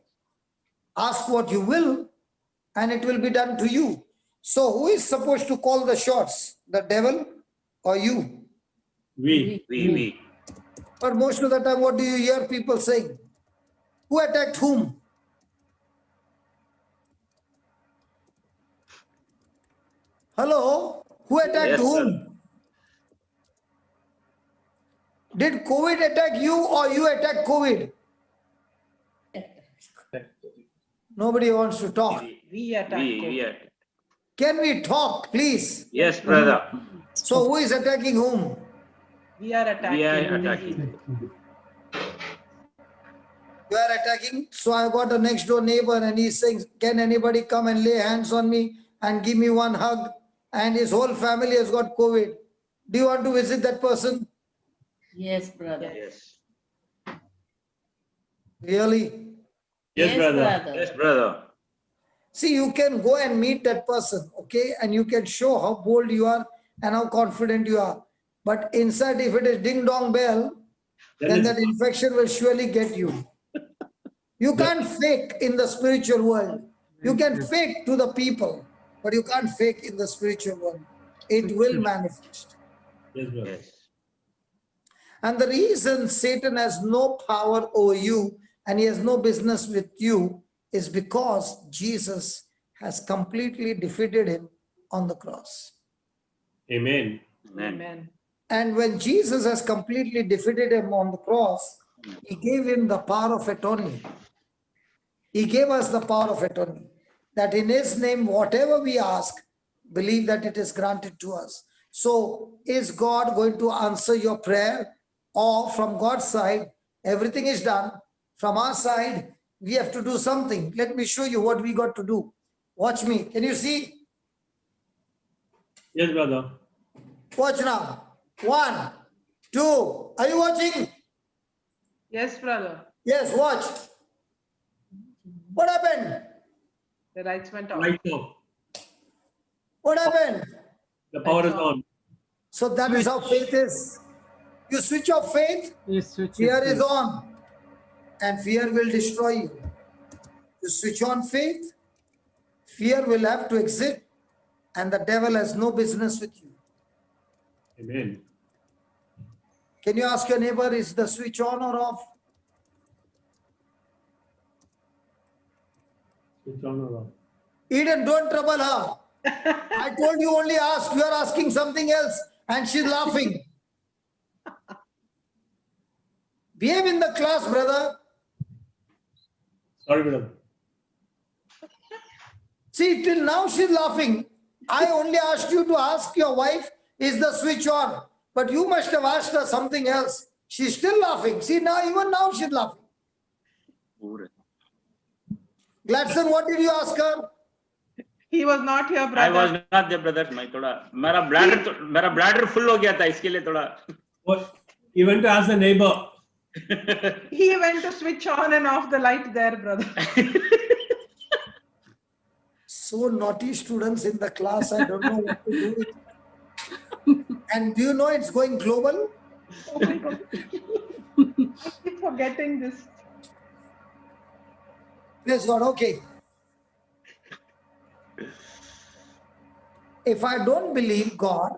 ask what you will and it will be done to you. So who is supposed to call the shots? The devil or you? We. We. But most of the time, what do you hear people saying? Who attacked whom? Hello? Who attacked Yes, whom? Did COVID attack you or you attacked COVID? Nobody wants to talk. We attack We. COVID. Can we talk, please? Yes, brother. So who is attacking whom? We are attacking. We are attacking. You are attacking. So I got a next door neighbor and he's saying, can anybody come and lay hands on me and give me one hug? And his whole family has got COVID. Do you want to visit that person? Yes, brother. Yes. Really? Yes, brother. Yes, brother. See, you can go and meet that person, okay? And you can show how bold you are and how confident you are. But inside, if it is ding dong bell, then that infection will surely get you. You can't fake in the spiritual world. You can fake to the people, but you can't fake in the spiritual world. It will manifest. Yes, brother. Yes. And the reason Satan has no power over you and he has no business with you is because Jesus has completely defeated him on the cross. Amen. Amen. Amen. And when Jesus has completely defeated him on the cross, he gave him the power of attorney. He gave us the power of attorney, that in his name, whatever we ask, believe that it is granted to us. So is God going to answer your prayer? Or from God's side, everything is done. From our side, we have to do something. Let me show you what we got to do. Watch me. Can you see? Yes, brother. Watch now. 1, 2. Are you watching? Yes, brother. Yes, watch. What happened? The lights went off. Lights off. What happened? The power is on. So that is how faith is. You switch off faith, Yes, switch fear it, is please. on, and fear will destroy you. You switch on faith, fear will have to exit, and the devil has no business with you. Amen. Can you ask your neighbor, is the switch on or off? Switch on or off. Eden, don't trouble her. I told you only ask. You are asking something else, and she's laughing. Behave in the class, brother. Sorry, madam. See, till now she's laughing. I only asked you to ask your wife, is the switch on? But you must have asked her something else. She's still laughing. See, now, even now she's laughing. Gladson, what did you ask her? He was not here, brother. I was not there, brother. My थोड़ा मेरा bladder full हो गया था इसके लिए थोड़ा. What? You went to ask the neighbor. He went to switch on and off the light there, brother. So naughty students in the class, I don't know what to do with it. And do you know it's going global? Oh my God. I keep forgetting this. Praise God, okay. If I don't believe God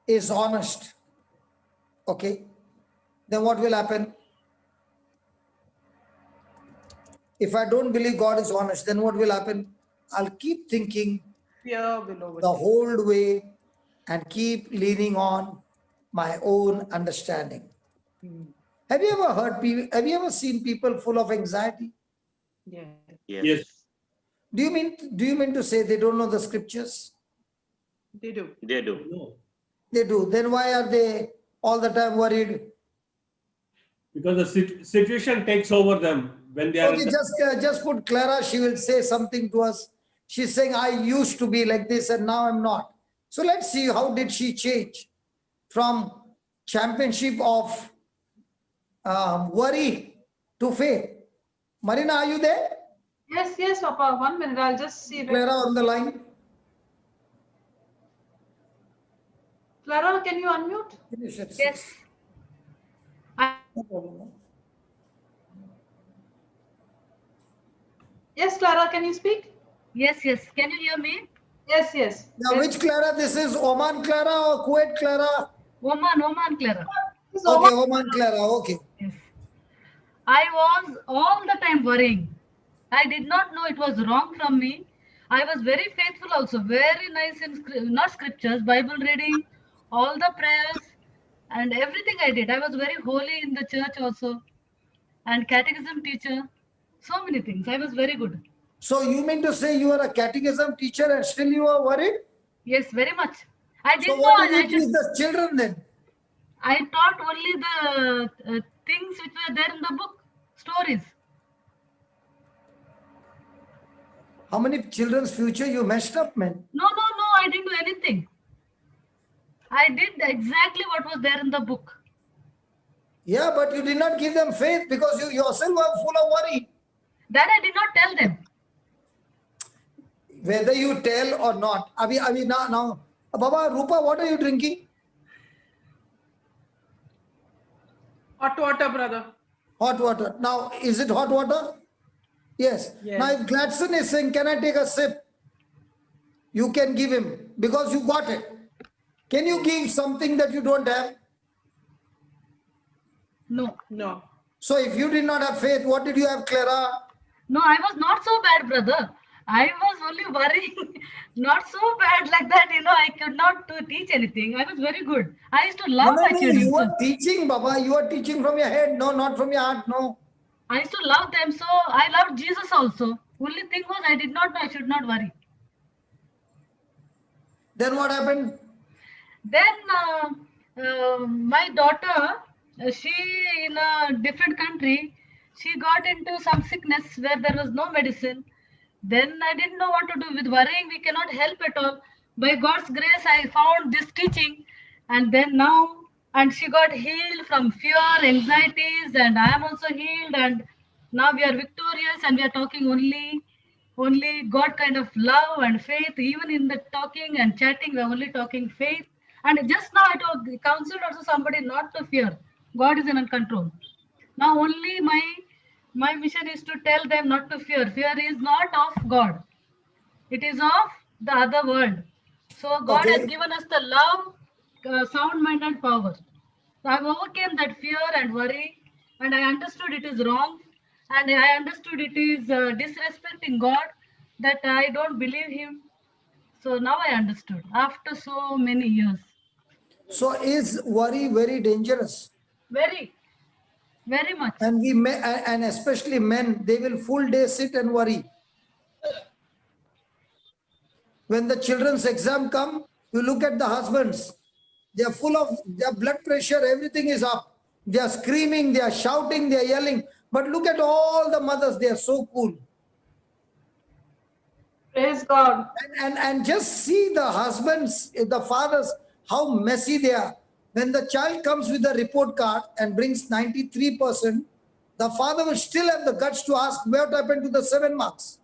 is honest, okay, then what will happen? If I don't believe God is honest, then what will happen? I'll keep thinking Fear will the overtake. whole way and keep leaning on my own understanding. Have you ever heard people, have you ever seen people full of anxiety? Yeah. Yes. Do you mean to say they don't know the scriptures? They do. They do. No. They do. Then why are they all the time worried? Because the situation takes over them when they are. Okay, just put Clara, she will say something to us. She's saying, I used to be like this and now I'm not. So let's see, how did she change from championship of worry to faith? Marina, are you there? Yes, yes, Papa. 1 minute. I'll just see. Clara on the line. Clara, can you unmute? Yes. No problem. Yes, Clara, can you speak? Yes, yes. Can you hear me? Yes, yes. Now, Yes. which Clara? This is Oman Clara or Kuwait Clara? Oman, Clara. This is Okay, Oman. Oman Clara, okay. Yes. I was all the time worrying. I did not know it was wrong from me. I was very faithful also, very nice in not scriptures, Bible reading, all the prayers and everything I did. I was very holy in the church also and catechism teacher. So many things. I was very good. So you mean to say you are a catechism teacher and still you are worried? Yes, very much. I So didn't know. what did I you teach the children then? I taught only the things which were there in the book, stories. How many children's future you messed up, man? No, I didn't do anything. I did exactly what was there in the book. Yeah, but you did not give them faith because you yourself were full of worry. That I did not tell them. Whether you tell or not. Abhi now. Baba, Rupa, what are you drinking? Hot water, brother. Hot water. Now, is it hot water? Yes. Yes. Now, if Gladson is saying, can I take a sip? You can give him because you got it. Can you give something that you don't have? No. No. So if you did not have faith, what did you have, Clara? No, I was not so bad, brother. I was only worrying. Not so bad like that, I could not teach anything. I was very good. I used to love my children. You so- are teaching, Baba. You are teaching from your head. No, not from your heart. No. I used to love them. So I loved Jesus also. Only thing was I did not know I should not worry. Then what happened? Then my daughter, she in a different country, she got into some sickness where there was no medicine. Then I didn't know what to do. With worrying, we cannot help at all. By God's grace, I found this teaching, and then now, and she got healed from fear, anxieties, and I am also healed. And now we are victorious, and we are talking only only God kind of love and faith. Even in the talking and chatting, we're only talking faith. And just now I counseled also somebody not to fear. God is in control. Now only my mission is to tell them not to fear. Fear is not of God. It is of the other world. So God has Okay. given us the love, sound mind and power. So I've overcame that fear and worry, and I understood it is wrong, and I understood it is disrespecting God, that I don't believe Him. So now I understood after so many years. So is worry very dangerous? Very, very much. And and especially men, they will full day sit and worry. When the children's exam come, you look at the husbands. They are full of their blood pressure. Everything is up. They are screaming. They are shouting. They are yelling. But look at all the mothers. They are so cool. Praise God. And just see the husbands, the fathers, how messy they are. When the child comes with a report card and brings 93%, the father will still have the guts to ask what happened to the 7 marks.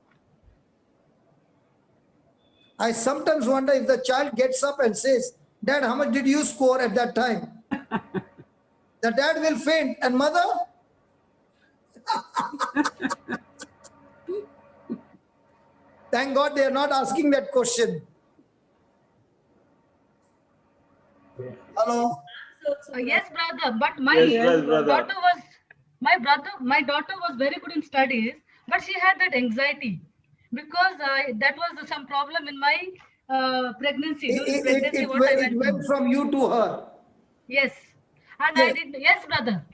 I sometimes wonder if the child gets up and says, Dad, how much did you score at that time? The dad will faint. And mother? Thank God they are not asking that question. Hello? Yes, brother. But my Yes, brother. my daughter was very good in studies, but she had that anxiety because that was some problem in my pregnancy. During pregnancy, It what I went went through. from you to her. Yes, and Yes. I did. Yes, brother.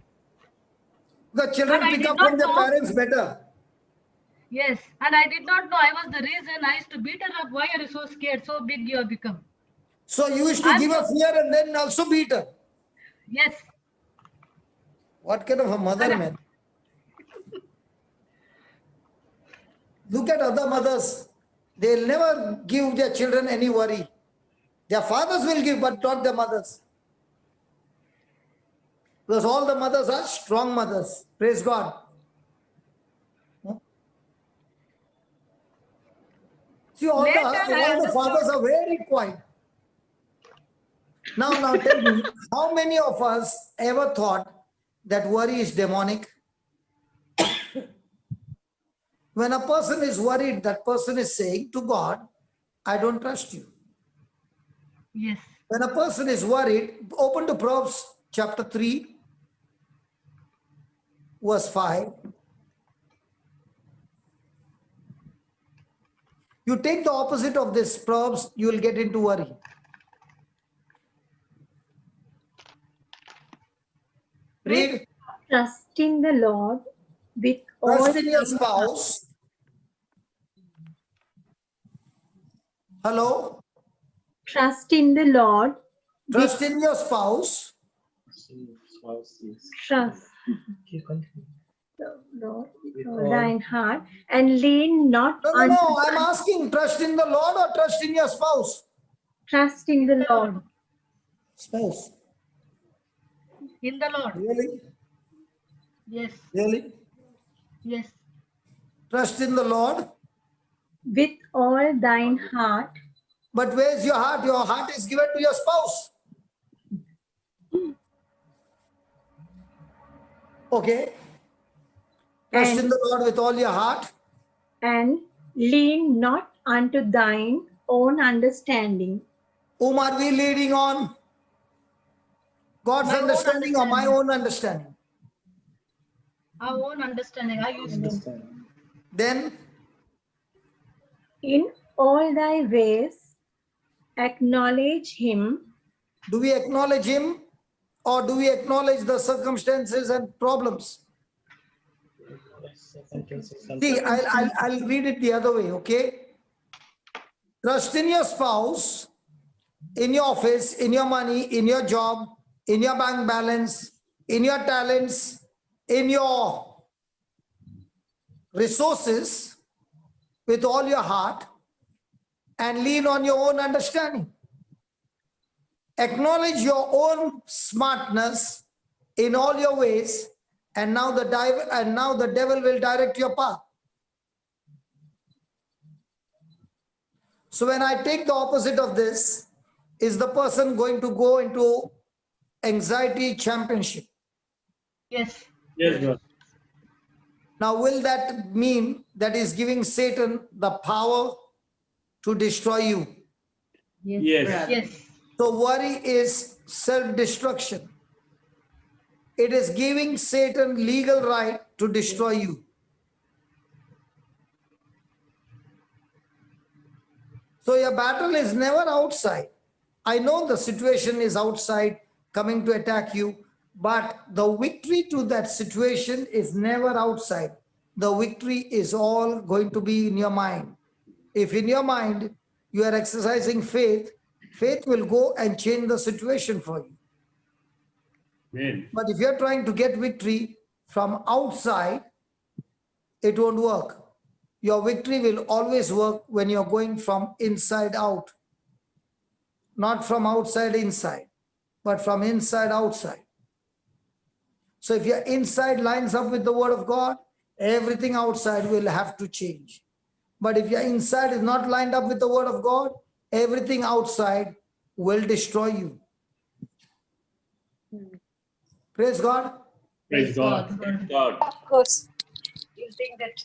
The But children I pick did up not from their know. parents better. Yes, and I did not know I was the reason. I used to beat her up. Why are you so scared? So big you have become. So you used to I'm give her so, fear and then also beat her. yes. What kind of a mother, man? Look at other mothers. They'll never give their children any worry. Their fathers will give, but not their mothers. Because all the mothers are strong mothers. Praise God. See, all Later I the fathers understood. are very quiet. Now tell me, how many of us ever thought that worry is demonic? When a person is worried, that person is saying to God, I don't trust you. Yes. When a person is worried, open to Proverbs chapter 3, verse 5. You take the opposite of this Proverbs, you will get into worry. Read. Trust in the Lord with all Trust in your thine spouse. Hello? Trust in the Lord. Trust in your spouse. Trust the Lord with all thine heart and lean not unto No. I'm asking, trust in the Lord or trust in your spouse? Trust in the Lord. Spouse. In the Lord. Really? Yes. Really? Yes. Trust in the Lord. With all thine heart. But where's your heart? Your heart is given to your spouse. Okay. Trust in the Lord with all your heart. And lean not unto thine own understanding. Whom are we leading on? God's understanding or my own understanding? Our own understanding. I used to. Then? In all thy ways, acknowledge him. Do we acknowledge him or do we acknowledge the circumstances and problems? See, I'll read it the other way, okay? Trust in your spouse, in your office, in your money, in your job, in your bank balance, in your talents, in your resources with all your heart and lean on your own understanding. Acknowledge your own smartness in all your ways, and now the devil will direct your path. So when I take the opposite of this, is the person going to go into anxiety championship? Yes. Yes, brother. Now, will that mean that is giving Satan the power to destroy you? Yes. brother. Yes. So worry is self-destruction. It is giving Satan legal right to destroy you. So your battle is never outside. I know the situation is outside coming to attack you, but the victory to that situation is never outside. The victory is all going to be in your mind. If in your mind you are exercising faith, faith will go and change the situation for you. Amen. But if you're trying to get victory from outside, it won't work. Your victory will always work when you're going from inside out. Not from outside inside, but from inside outside. So if your inside lines up with the word of God, everything outside will have to change. But if your inside is not lined up with the word of God, everything outside will destroy you. Praise God. Praise God. Praise God. Of course. You think that.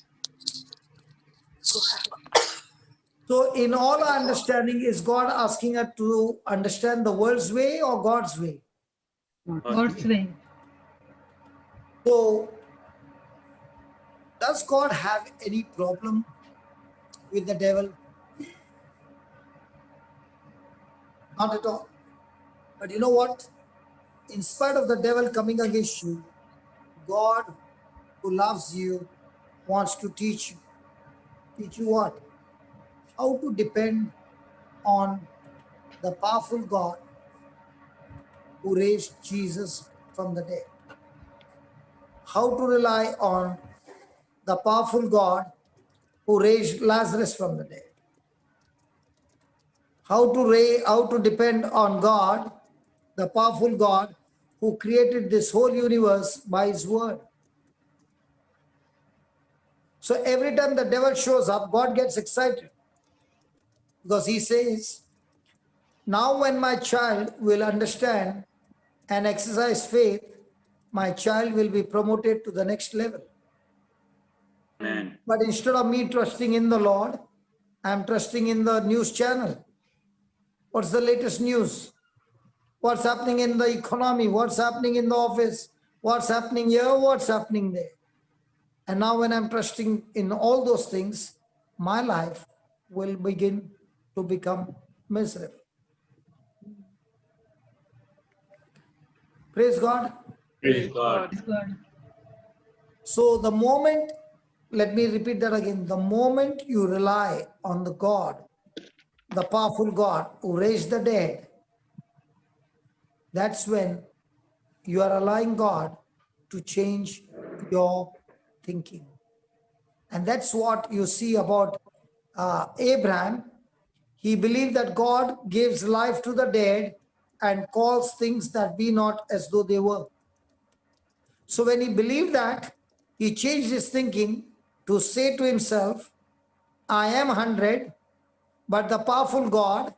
So in all our understanding, is God asking us to understand the world's way or God's way? God's way. So does God have any problem with the devil? Not at all. But you know what? In spite of the devil coming against you, God who loves you wants to teach you. Teach you what? How to depend on the powerful God who raised Jesus from the dead. How to rely on the powerful God who raised Lazarus from the dead. How to depend on God, the powerful God who created this whole universe by his word. So every time the devil shows up, God gets excited because he says, now when my child will understand and exercise faith, my child will be promoted to the next level. Amen. But instead of me trusting in the Lord, I'm trusting in the news channel. What's the latest news? What's happening in the economy? What's happening in the office? What's happening here? What's happening there? And now when I'm trusting in all those things, my life will begin to become miserable. Praise God. Praise God. Praise God. So the moment, let me repeat that again, the moment you rely on the God, the powerful God who raised the dead, that's when you are allowing God to change your thinking. And that's what you see about Abraham. He believed that God gives life to the dead and calls things that be not as though they were. So when he believed that, he changed his thinking to say to himself, I am 100, but the powerful God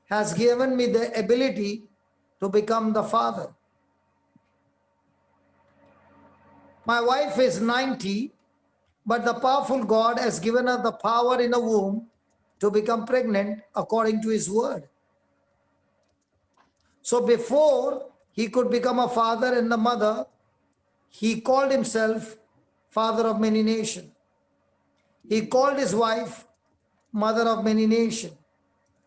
has given me the ability to become the father. My wife is 90, but the powerful God has given her the power in a womb to become pregnant according to his word. So before he could become a father and the mother, he called himself father of many nations. He called his wife mother of many nations.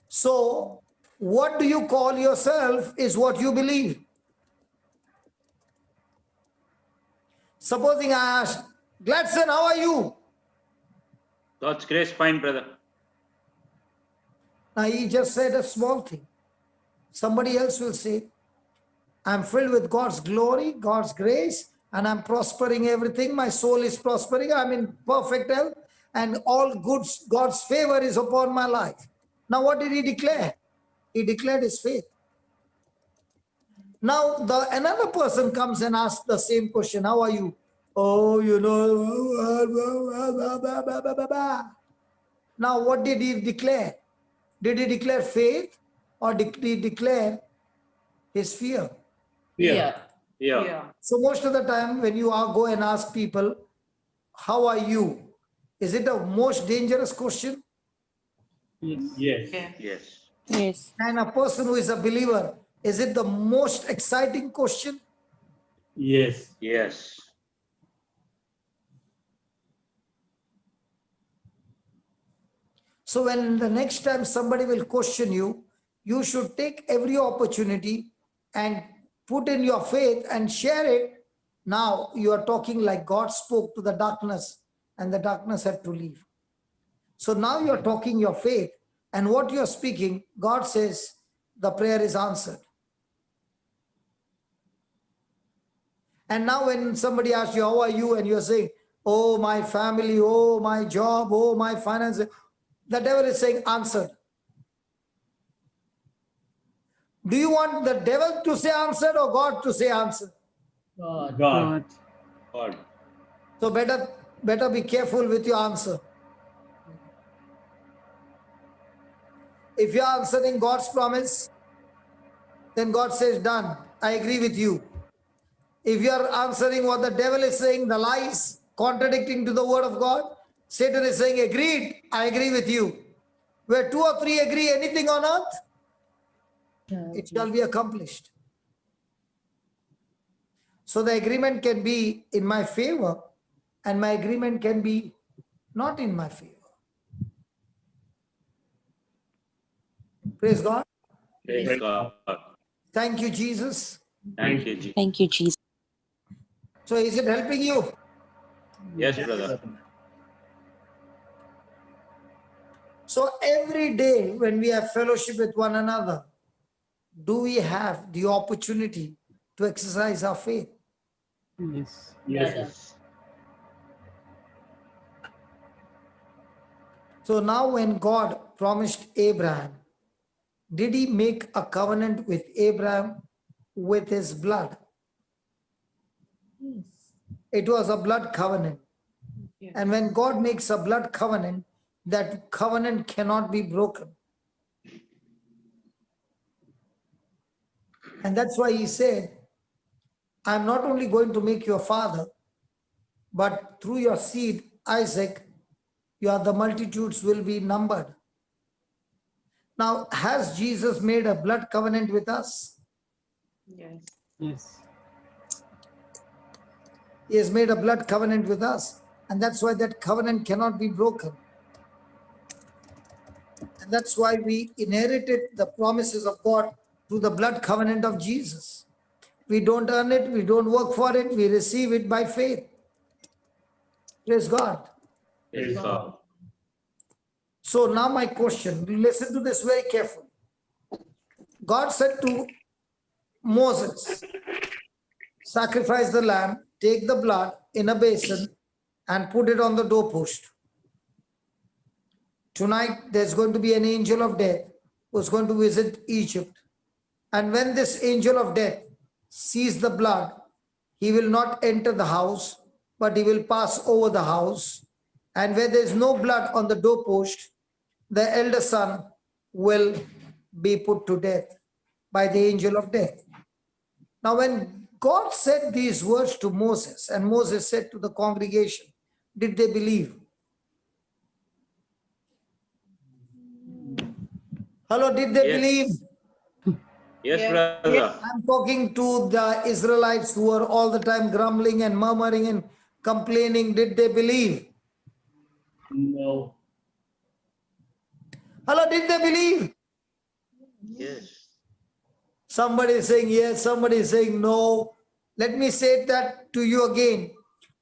So what do you call yourself is what you believe. Supposing I ask, Gladson, how are you? God's grace, fine, brother. Now he just said a small thing. Somebody else will say, I'm filled with God's glory, God's grace, and I'm prospering everything. My soul is prospering. I'm in perfect health, and all goods, God's favor is upon my life. Now what did he declare? He declared his faith. Now another person comes and asks the same question. How are you? Oh, you know. Now what did he declare? Did he declare faith or did he declare his fear? Fear. Yeah. Yeah. So most of the time when you go and ask people, how are you? Is it the most dangerous question? Yes. Yes. Yeah. Yes. Yes. And a person who is a believer, is it the most exciting question? Yes. Yes. So when the next time somebody will question you, you should take every opportunity and put in your faith and share it. Now you are talking like God spoke to the darkness and the darkness had to leave. So now you are talking your faith, and what you are speaking, God says the prayer is answered. And now when somebody asks you, how are you? And you're saying, oh, my family, oh, my job, oh, my finances, the devil is saying answered. Do you want the devil to say answered or God to say answered? God. God. God. So better be careful with your answer. If you're answering God's promise, then God says, done. I agree with you. If you're answering what the devil is saying, the lies, contradicting to the word of God, Satan is saying, agreed, I agree with you. Where two or three agree anything on earth, it shall be accomplished. So the agreement can be in my favor, and my agreement can be not in my favor. Praise God. Praise God. Thank you, Jesus. Thank you, Jesus. Thank you, Jesus. So is it helping you? Yes, brother. So every day when we have fellowship with one another, do we have the opportunity to exercise our faith? Yes. Yes. So now when God promised Abraham, did he make a covenant with Abraham with his blood? It was a blood covenant. Yes. And when God makes a blood covenant, that covenant cannot be broken. And that's why he said, I'm not only going to make you a father, but through your seed, Isaac, the multitudes will be numbered. Now, has Jesus made a blood covenant with us? Yes. Yes. He has made a blood covenant with us. And that's why that covenant cannot be broken. And that's why we inherited the promises of God through the blood covenant of Jesus. We don't earn it, we don't work for it, we receive it by faith. Praise God. Praise God. So now my question, listen to this very carefully. God said to Moses, sacrifice the lamb, take the blood in a basin and put it on the doorpost. Tonight there's going to be an angel of death who's going to visit Egypt. And when this angel of death sees the blood, he will not enter the house, but he will pass over the house. And where there is no blood on the doorpost, the elder son will be put to death by the angel of death. Now, when God said these words to Moses, and Moses said to the congregation, did they believe? Hello, did they Yes. believe? Yes, Yes. brother. I'm talking to the Israelites who are all the time grumbling and murmuring and complaining. Did they believe? No. Hello, did they believe? Yes. Somebody is saying yes, somebody is saying no. Let me say that to you again.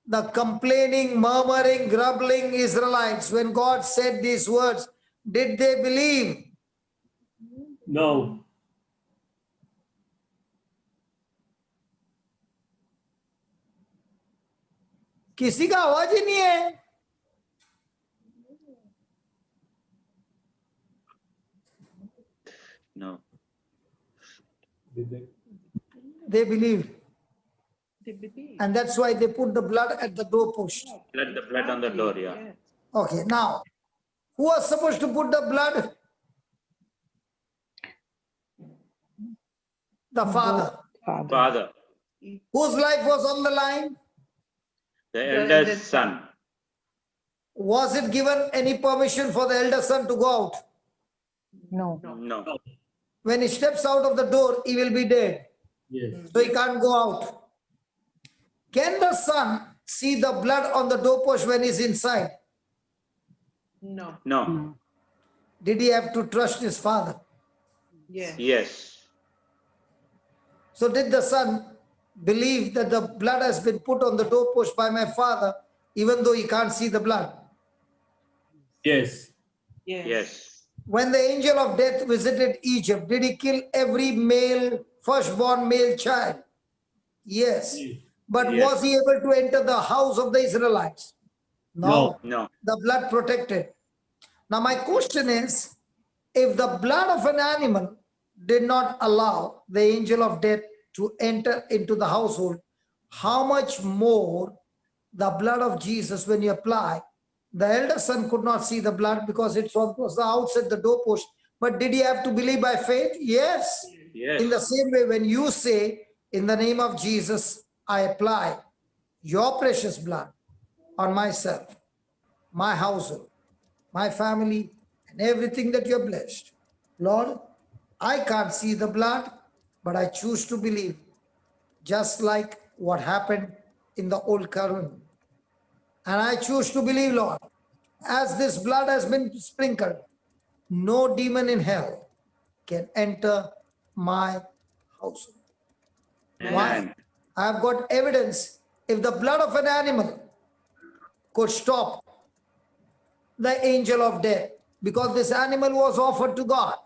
The complaining, murmuring, grumbling Israelites, when God said these words, did they believe? No. किसी का आवाज ही नहीं है. No. Did they? They believed. They believe. And that's why they put the blood at the doorpost. Let the blood on the door, yeah. Yes. Okay, now, who was supposed to put the blood? The father. Father, Whose life was on the line? the eldest son. Was it given any permission for the elder son to go out? No. No. When he steps out of the door, he will be dead. Yes. So he can't go out. Can the son see the blood on the doorpost when he's inside? No. No. Did he have to trust his father? Yeah. Yes. So did the son believe that the blood has been put on the doorpost by my father, even though he can't see the blood? Yes. Yes. When the angel of death visited Egypt, did he kill every male, firstborn male child? Yes. But Yes. was he able to enter the house of the Israelites? No. No. The blood protected. Now my question is, if the blood of an animal did not allow the angel of death to enter into the household, how much more the blood of Jesus when you apply? The elder son could not see the blood because it was outside the doorpost. But did he have to believe by faith? Yes. Yes. In the same way, when you say, in the name of Jesus, I apply your precious blood on myself, my household, my family, and everything that you're blessed. Lord, I can't see the blood, but I choose to believe, just like what happened in the old covenant. And I choose to believe, Lord, as this blood has been sprinkled, no demon in hell can enter my household. Why? Amen. I have got evidence. If the blood of an animal could stop the angel of death, because this animal was offered to God,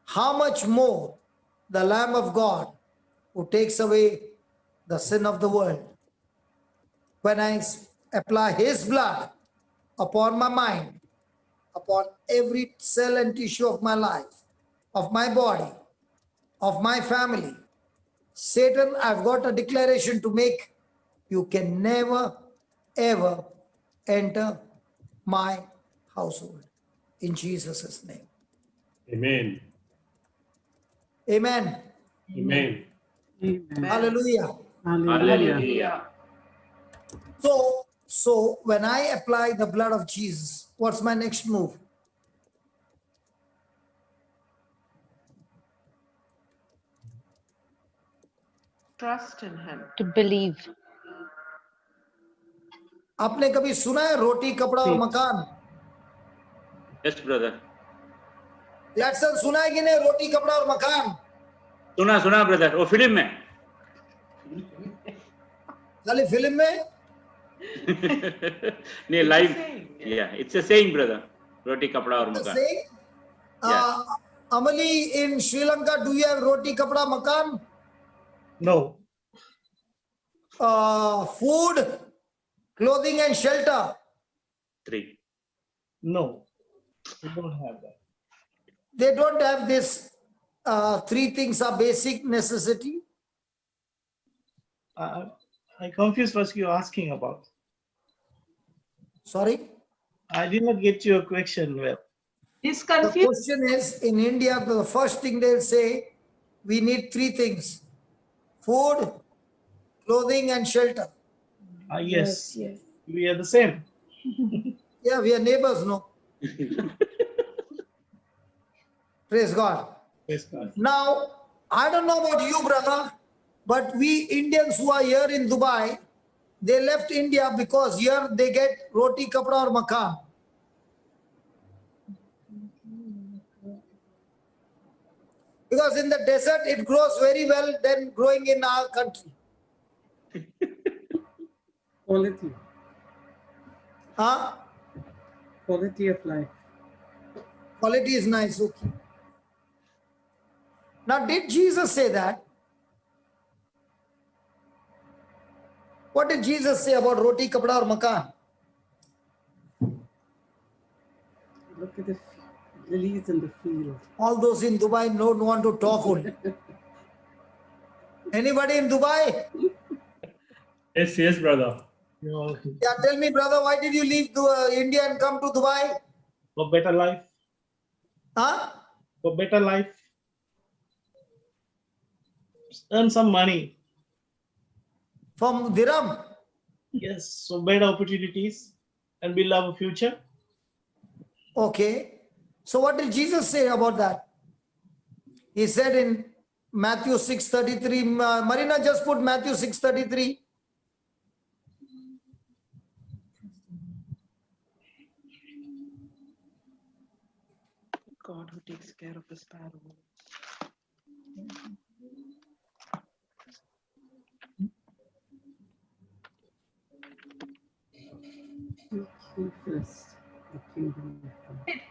how much more the Lamb of God who takes away the sin of the world? When I apply his blood upon my mind, upon every cell and tissue of my life, of my body, of my family, Satan, I've got a declaration to make. You can never, ever enter my household. In Jesus' name. Amen. Amen. Amen. Amen. Hallelujah. Hallelujah. So when I apply the blood of Jesus, what's my next move? Trust in him. To believe. आपने कभी सुना है रोटी कपड़ा और मकान? Yes, brother. लैटसन सुना है कि नहीं रोटी कपड़ा और मकान? सुना brother. वो फिल्म में. खाली फिल्म में? नहीं, live. Yeah, it's a saying, brother. Roti kapda aur makan. Saying? Amali, in Sri Lanka, do you have roti kapda makan? No. Food, clothing and shelter? 3. No. We don't have that. They don't have this 3 things are basic necessity. I confused what you're asking about. Sorry? I did not get your question well. He's The confused. question is, in India, the first thing they'll say, we need 3 things. Food, clothing and shelter. Yes. We are the same. Yeah, we are neighbors, no? Praise God. Praise God. Now, I don't know about you, brother, but we Indians who are here in Dubai, they left India because here they get roti, kapda or makan. Because in the desert, it grows very well than growing in our country. Quality. Huh? Quality of life. Quality is nice, okay. Now, did Jesus say that? What did Jesus say about roti, kapda or makan? Look at the lilies in the field. All those in Dubai don't want to talk only. Anybody in Dubai? Yes, brother. Yeah, tell me, brother, why did you leave India and come to Dubai? For better life. Huh? For better life. earn some money. From dirham. Yes, so better opportunities and build our future. Okay. So what did Jesus say about that? He said in Matthew 6:33, Marina, just put Matthew 6:33. God who takes care of the sparrow. Seek first the kingdom of God.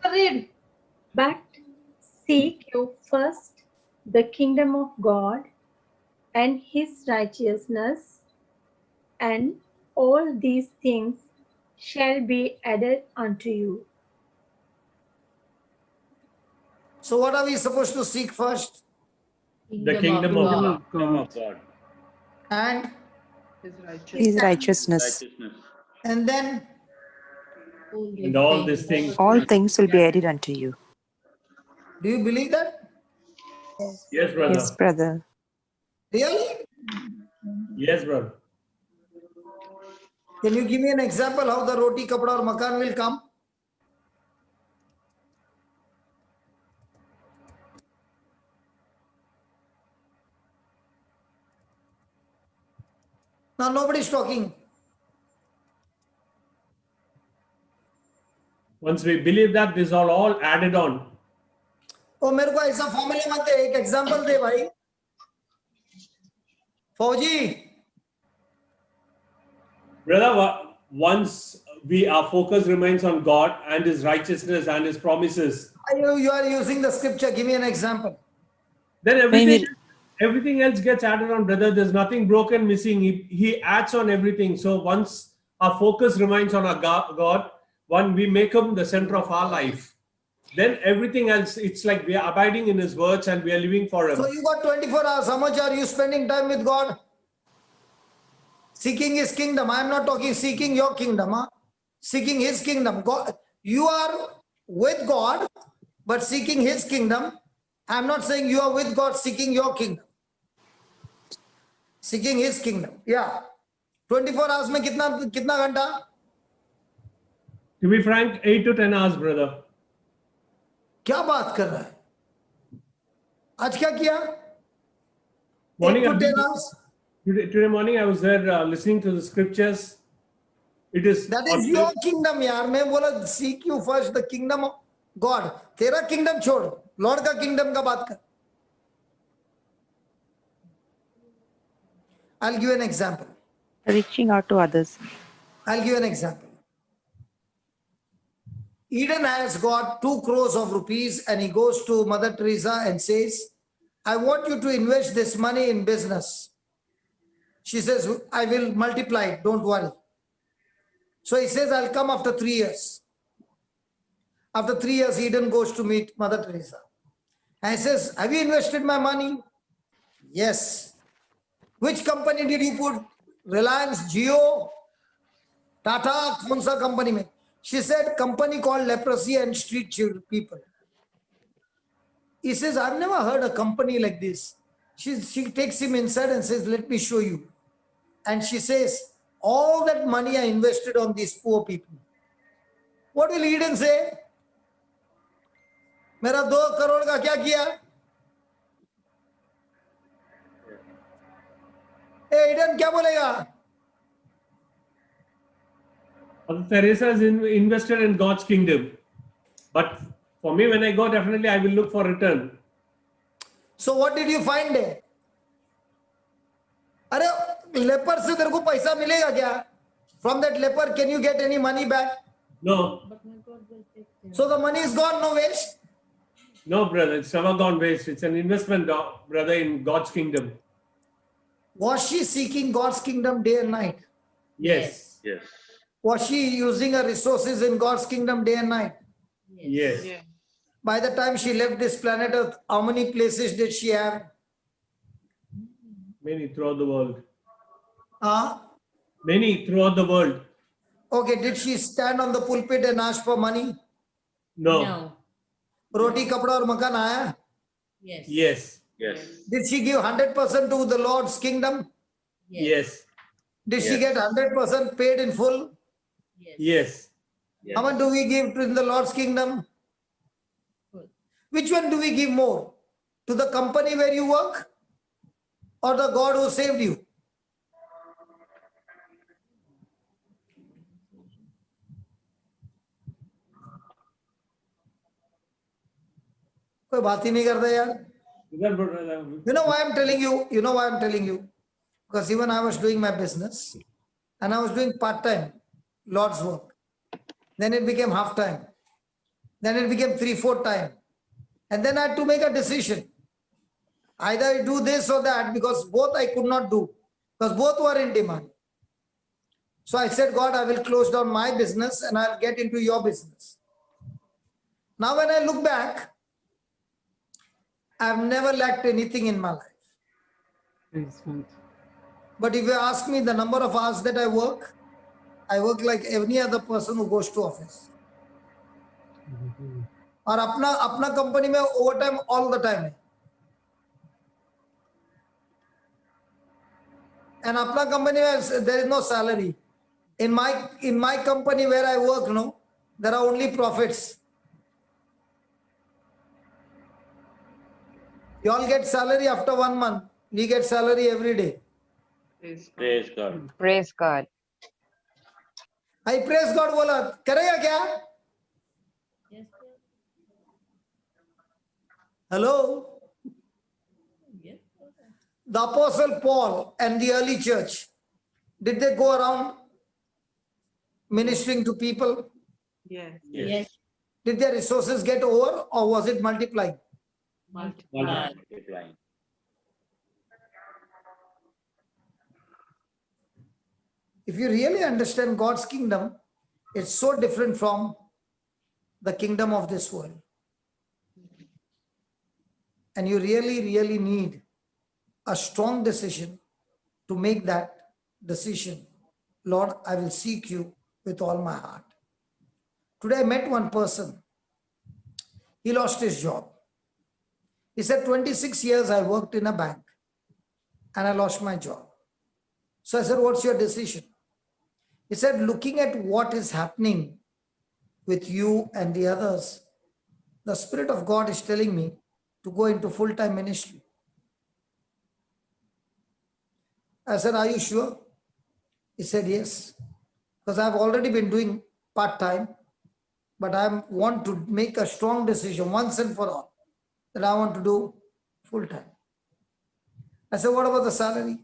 So read. But seek you first the kingdom of God and his righteousness, and all these things shall be added unto you. So what are we supposed to seek first? The kingdom of God. And His Righteousness. and then And all these things. All things will be added unto you. do you believe that? Yes, brother. Yes, brother. Really? Yes, brother. Can you give me an example how the roti, kapda or makan will come? Now nobody's talking. Once we believe that, these are all added on. ओ मेरे को ऐसा formula मत दे, एक example दे भाई. फौजी. Brother, once our focus remains on God and His righteousness and His promises, You are using the scripture. Give me an example. then everything else gets added on, brother. There's nothing broken, missing. He adds on everything. So once our focus remains on our God, when we make Him the center of our life, then everything else, it's like we are abiding in His words and we are living for Him. So you got 24 hours. How much are you spending time with God? Seeking His kingdom. I am not talking seeking your kingdom. Huh? Seeking His kingdom. God, you are with God, but seeking His kingdom. I am not saying you are with God seeking your kingdom. Seeking His kingdom. Yeah. 24 hours में कितना घंटा? To be frank, 8 to 10 hours, brother. क्या बात कर रहा है? आज क्या किया? Morning, 8 to 10 hours. Today morning, I was there listening to the scriptures. It is That is your kingdom, यार. मैं बोला seek you first the kingdom of God. तेरा kingdom छोड़. Lord का kingdom का बात कर. I'll give you an example. Reaching out to others. I'll give you an example. Eden has got 2 crores of rupees and he goes to Mother Teresa and says, I want you to invest this money in business. She says, I will multiply it, don't worry. So he says, I'll come after 3 years. After 3 years, Eden goes to meet Mother Teresa. And he says, have you invested my money? Yes. Which company did you put? Reliance, Jio, Tata, kaun sa company mein? She said, company called Leprosy and Street Children People. He says, I've never heard a company like this. She takes him inside and says, let me show you. And she says, all that money I invested on these poor people. What will Eden say? मेरा 2 करोड़ का क्या किया? Eden क्या बोलेगा? Mother Teresa is invested in God's kingdom. But for me, when I go, definitely I will look for return. So what did you find there? अरे leper से तेरे को पैसा मिलेगा क्या? From that leper, can you get any money back? No. So the money is gone, no waste. No, brother, it's never gone waste. It's an investment, brother, in God's kingdom. Was she seeking God's kingdom day and night? Yes. Yes. Was she using her resources in God's kingdom day and night? Yes. Yeah. By the time she left this planet Earth, how many places did she have? Many throughout the world. Huh? Many throughout the world. Okay, did she stand on the pulpit and ask for money? No. Roti, kapda और मकान आया? Yes. Yes. Yes. Did she give 100% to the Lord's kingdom? Yes. Did she Yes. get 100% paid in full? Yes. How much do we give to the Lord's kingdom? Full. Which one do we give more? To the company where you work or the God who saved you? कोई बात ही नहीं करता यार. You know why I'm telling you? You know why I'm telling you? Because even I was doing my business and I was doing part-time Lord's work. Then it became half-time. Then it became 3/4 time. And then I had to make a decision. Either I do this or that, because both I could not do, because both were in demand. So I said, God, I will close down my business and I'll get into your business. Now when I look back, I've never lacked anything in my life. Praise God. But if you ask me the number of hours that I work like any other person who goes to office. और अपना company में overtime all the time है. And अपना company में there is no salary. In my company where I work, no, there are only profits. You all get salary after 1 month. We get salary every day. Praise God. Praise God. I praise God बोला करेगा क्या? Yes. Hello? Yes. The Apostle Paul and the early church, did they go around ministering to people? Yes. Yes. Did their resources get over or was it multiplying? Multiply. Multiplying. If you really understand God's kingdom, it's so different from the kingdom of this world. And you really, really need a strong decision to make that decision. Lord, I will seek you with all my heart. Today I met one person. He lost his job. He said, 26 years I worked in a bank and I lost my job. So I said, what's your decision? He said, looking at what is happening with you and the others, the Spirit of God is telling me to go into full-time ministry. I said, are you sure? He said, yes, because I've already been doing part-time, but I want to make a strong decision once and for all that I want to do full-time. I said, what about the salary?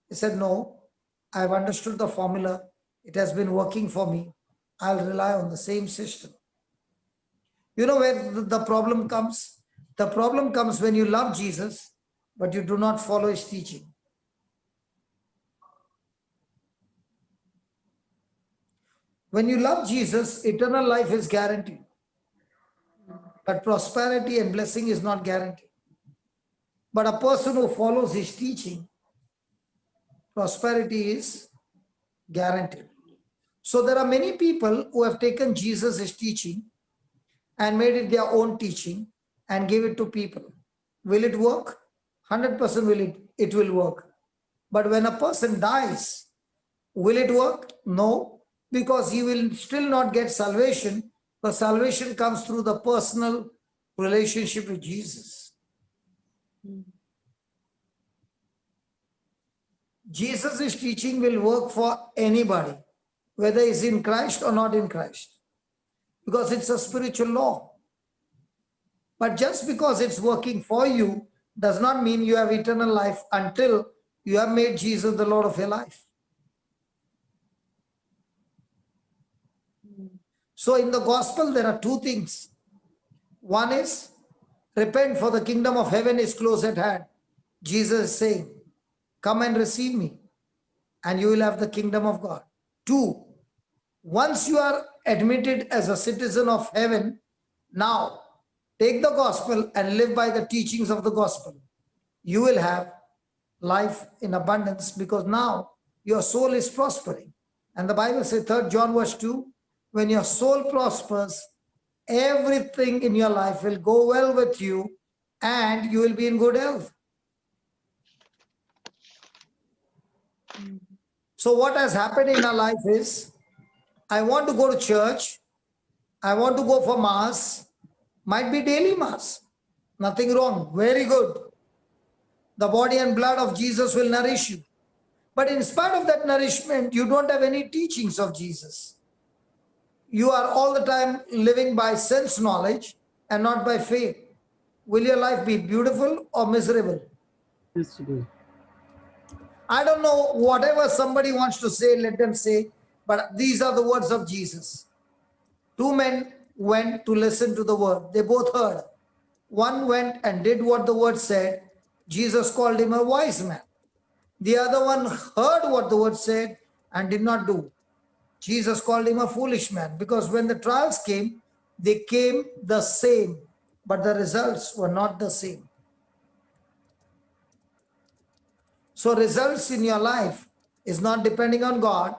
He said, no, I've understood the formula. It has been working for me. I'll rely on the same system. You know where the problem comes? The problem comes when you love Jesus, but you do not follow his teaching. When you love Jesus, eternal life is guaranteed. But prosperity and blessing is not guaranteed. But a person who follows his teaching, prosperity is guaranteed. So there are many people who have taken Jesus' teaching and made it their own teaching and gave it to people. Will it work? 100% it will work. But when a person dies, will it work? No, because he will still not get salvation, because salvation comes through the personal relationship with Jesus. Jesus' teaching will work for anybody, whether he's in Christ or not in Christ, because it's a spiritual law. But just because it's working for you does not mean you have eternal life until you have made Jesus the Lord of your life. So in the gospel, there are two things. One is, repent, for the kingdom of heaven is close at hand. Jesus is saying, come and receive me, and you will have the kingdom of God. Two, once you are admitted as a citizen of heaven, now take the gospel and live by the teachings of the gospel. You will have life in abundance, because now your soul is prospering. And the Bible says, 3 John verse 2, when your soul prospers, everything in your life will go well with you and you will be in good health. So what has happened in our life is, I want to go to church, I want to go for mass, might be daily mass, nothing wrong, very good. The body and blood of Jesus will nourish you. But in spite of that nourishment, you don't have any teachings of Jesus. You are all the time living by sense knowledge and not by faith. Will your life be beautiful or miserable? Yes, today. I don't know, whatever somebody wants to say, let them say, but these are the words of Jesus. Two men went to listen to the word. They both heard. One went and did what the word said. Jesus called him a wise man. The other one heard what the word said and did not do. Jesus called him a foolish man, because when the trials came, they came the same, but the results were not the same. So results in your life is not depending on God,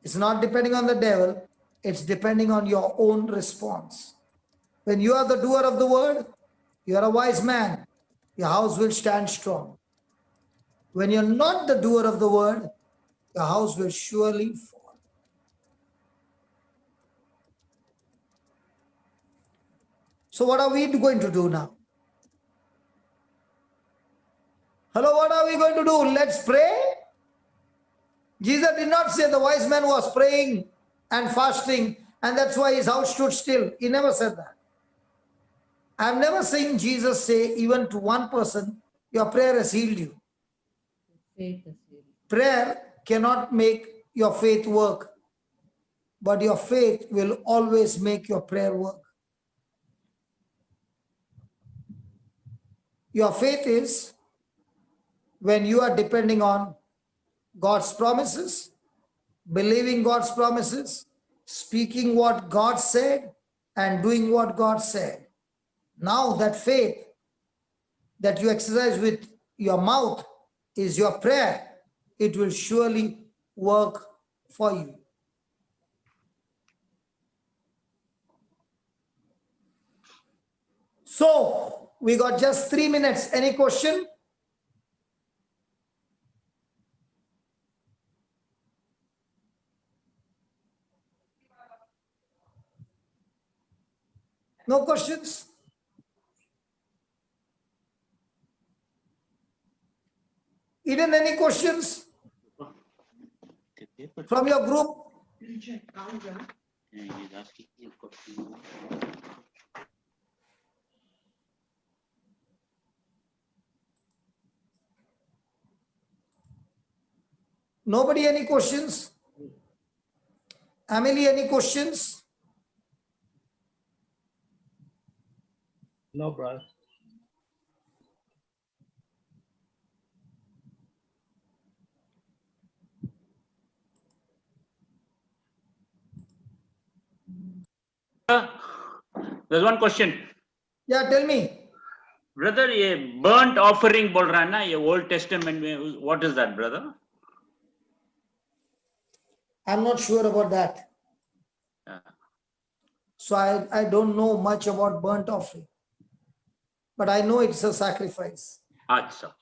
it's not depending on the devil, it's depending on your own response. When you are the doer of the word, you are a wise man, your house will stand strong. When you're not the doer of the word, your house will surely fall. So what are we going to do now? Hello, what are we going to do? Let's pray. Jesus did not say the wise man was praying and fasting and that's why his house stood still. He never said that. I've never seen Jesus say even to one person, your prayer has healed you. Faith is healed. Prayer cannot make your faith work, but your faith will always make your prayer work. Your faith is when you are depending on God's promises, believing God's promises, speaking what God said, and doing what God said. Now that faith that you exercise with your mouth is your prayer. It will surely work for you. So, we got just 3 minutes. Any question? No questions? Eden, any questions from your group? Nobody any questions? Emily, any questions? No, brother. There's one question. Yeah, tell me. Brother, ये burnt offering बोल रहा है ना, ये Old Testament में, what is that, brother? I'm not sure about that. So I don't know much about burnt offering. But I know it's a sacrifice. Achha.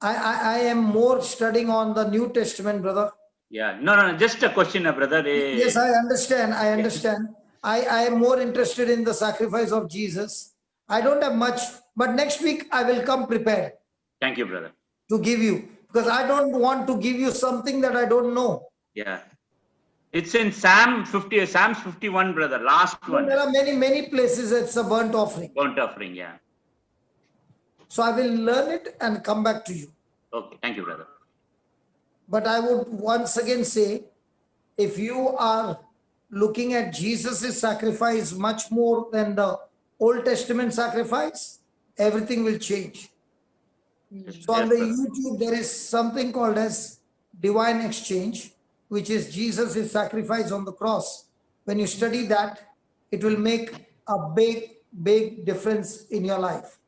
I am more studying on the New Testament, brother. Yeah, no, just a question, brother. Yes, I understand. I understand. I am more interested in the sacrifice of Jesus. I don't have much, but next week I will come prepared. Thank you, brother. To give you, because I don't want to give you something that I don't know. Yeah. It's in Psalms 51, brother, last one. There are many places it's a burnt offering. Burnt offering, yeah. So I will learn it and come back to you. Okay, thank you, brother. But I would once again say, if you are looking at Jesus' sacrifice much more than the Old Testament sacrifice, everything will change. So on the YouTube, there is something called as Divine Exchange, which is Jesus' sacrifice on the cross. When you study that, it will make a big difference in your life.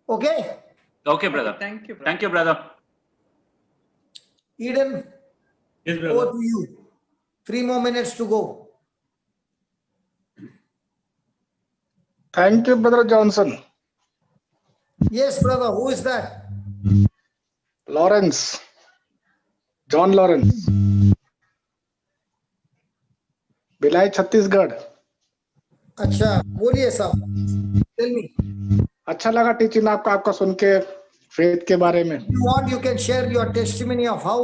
Okay? Okay, brother. Thank you, brother. Thank you, brother. Eden, Yes, brother. over to you. 3 more minutes to go. Thank you, Brother Johnson. Yes, brother. Who is that? Lawrence. John Lawrence. Bhilai Chhattisgarh. अच्छा, बोलिए साहब. Tell me. अच्छा लगा teaching आपका सुन के faith के बारे में. If you want, you can share your testimony of how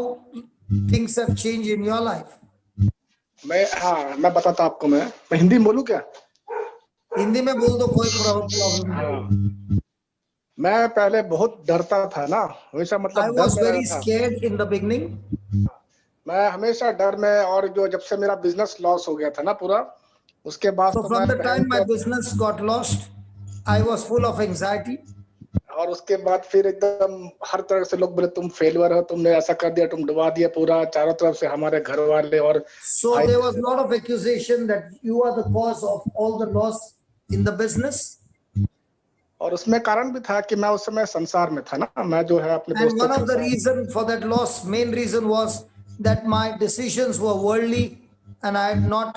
things have changed in your life. मैं बताता आपको. मैं हिंदी में बोलूं क्या? हिंदी में बोल दो, कोई प्रॉब्लम नहीं. मैं पहले बहुत डरता था ना, हमेशा मतलब I was very scared in the beginning. मैं हमेशा डर में, और जो जब से मेरा बिजनेस लॉस हो गया था ना पूरा, उसके बाद So from the time my business got lost, I was full of anxiety. और उसके बाद फिर एकदम हर तरह से लोग बोले तुम फेलियर हो, तुमने ऐसा कर दिया, तुम डुबा दिया पूरा, चारों तरफ से हमारे घर वाले. और So there was a lot of accusation that you are the cause of all the loss in the business. और उसमें कारण भी था कि मैं उस समय संसार में था ना, मैं जो है अपने And one of the reason for that loss, main reason was that my decisions were worldly and I had not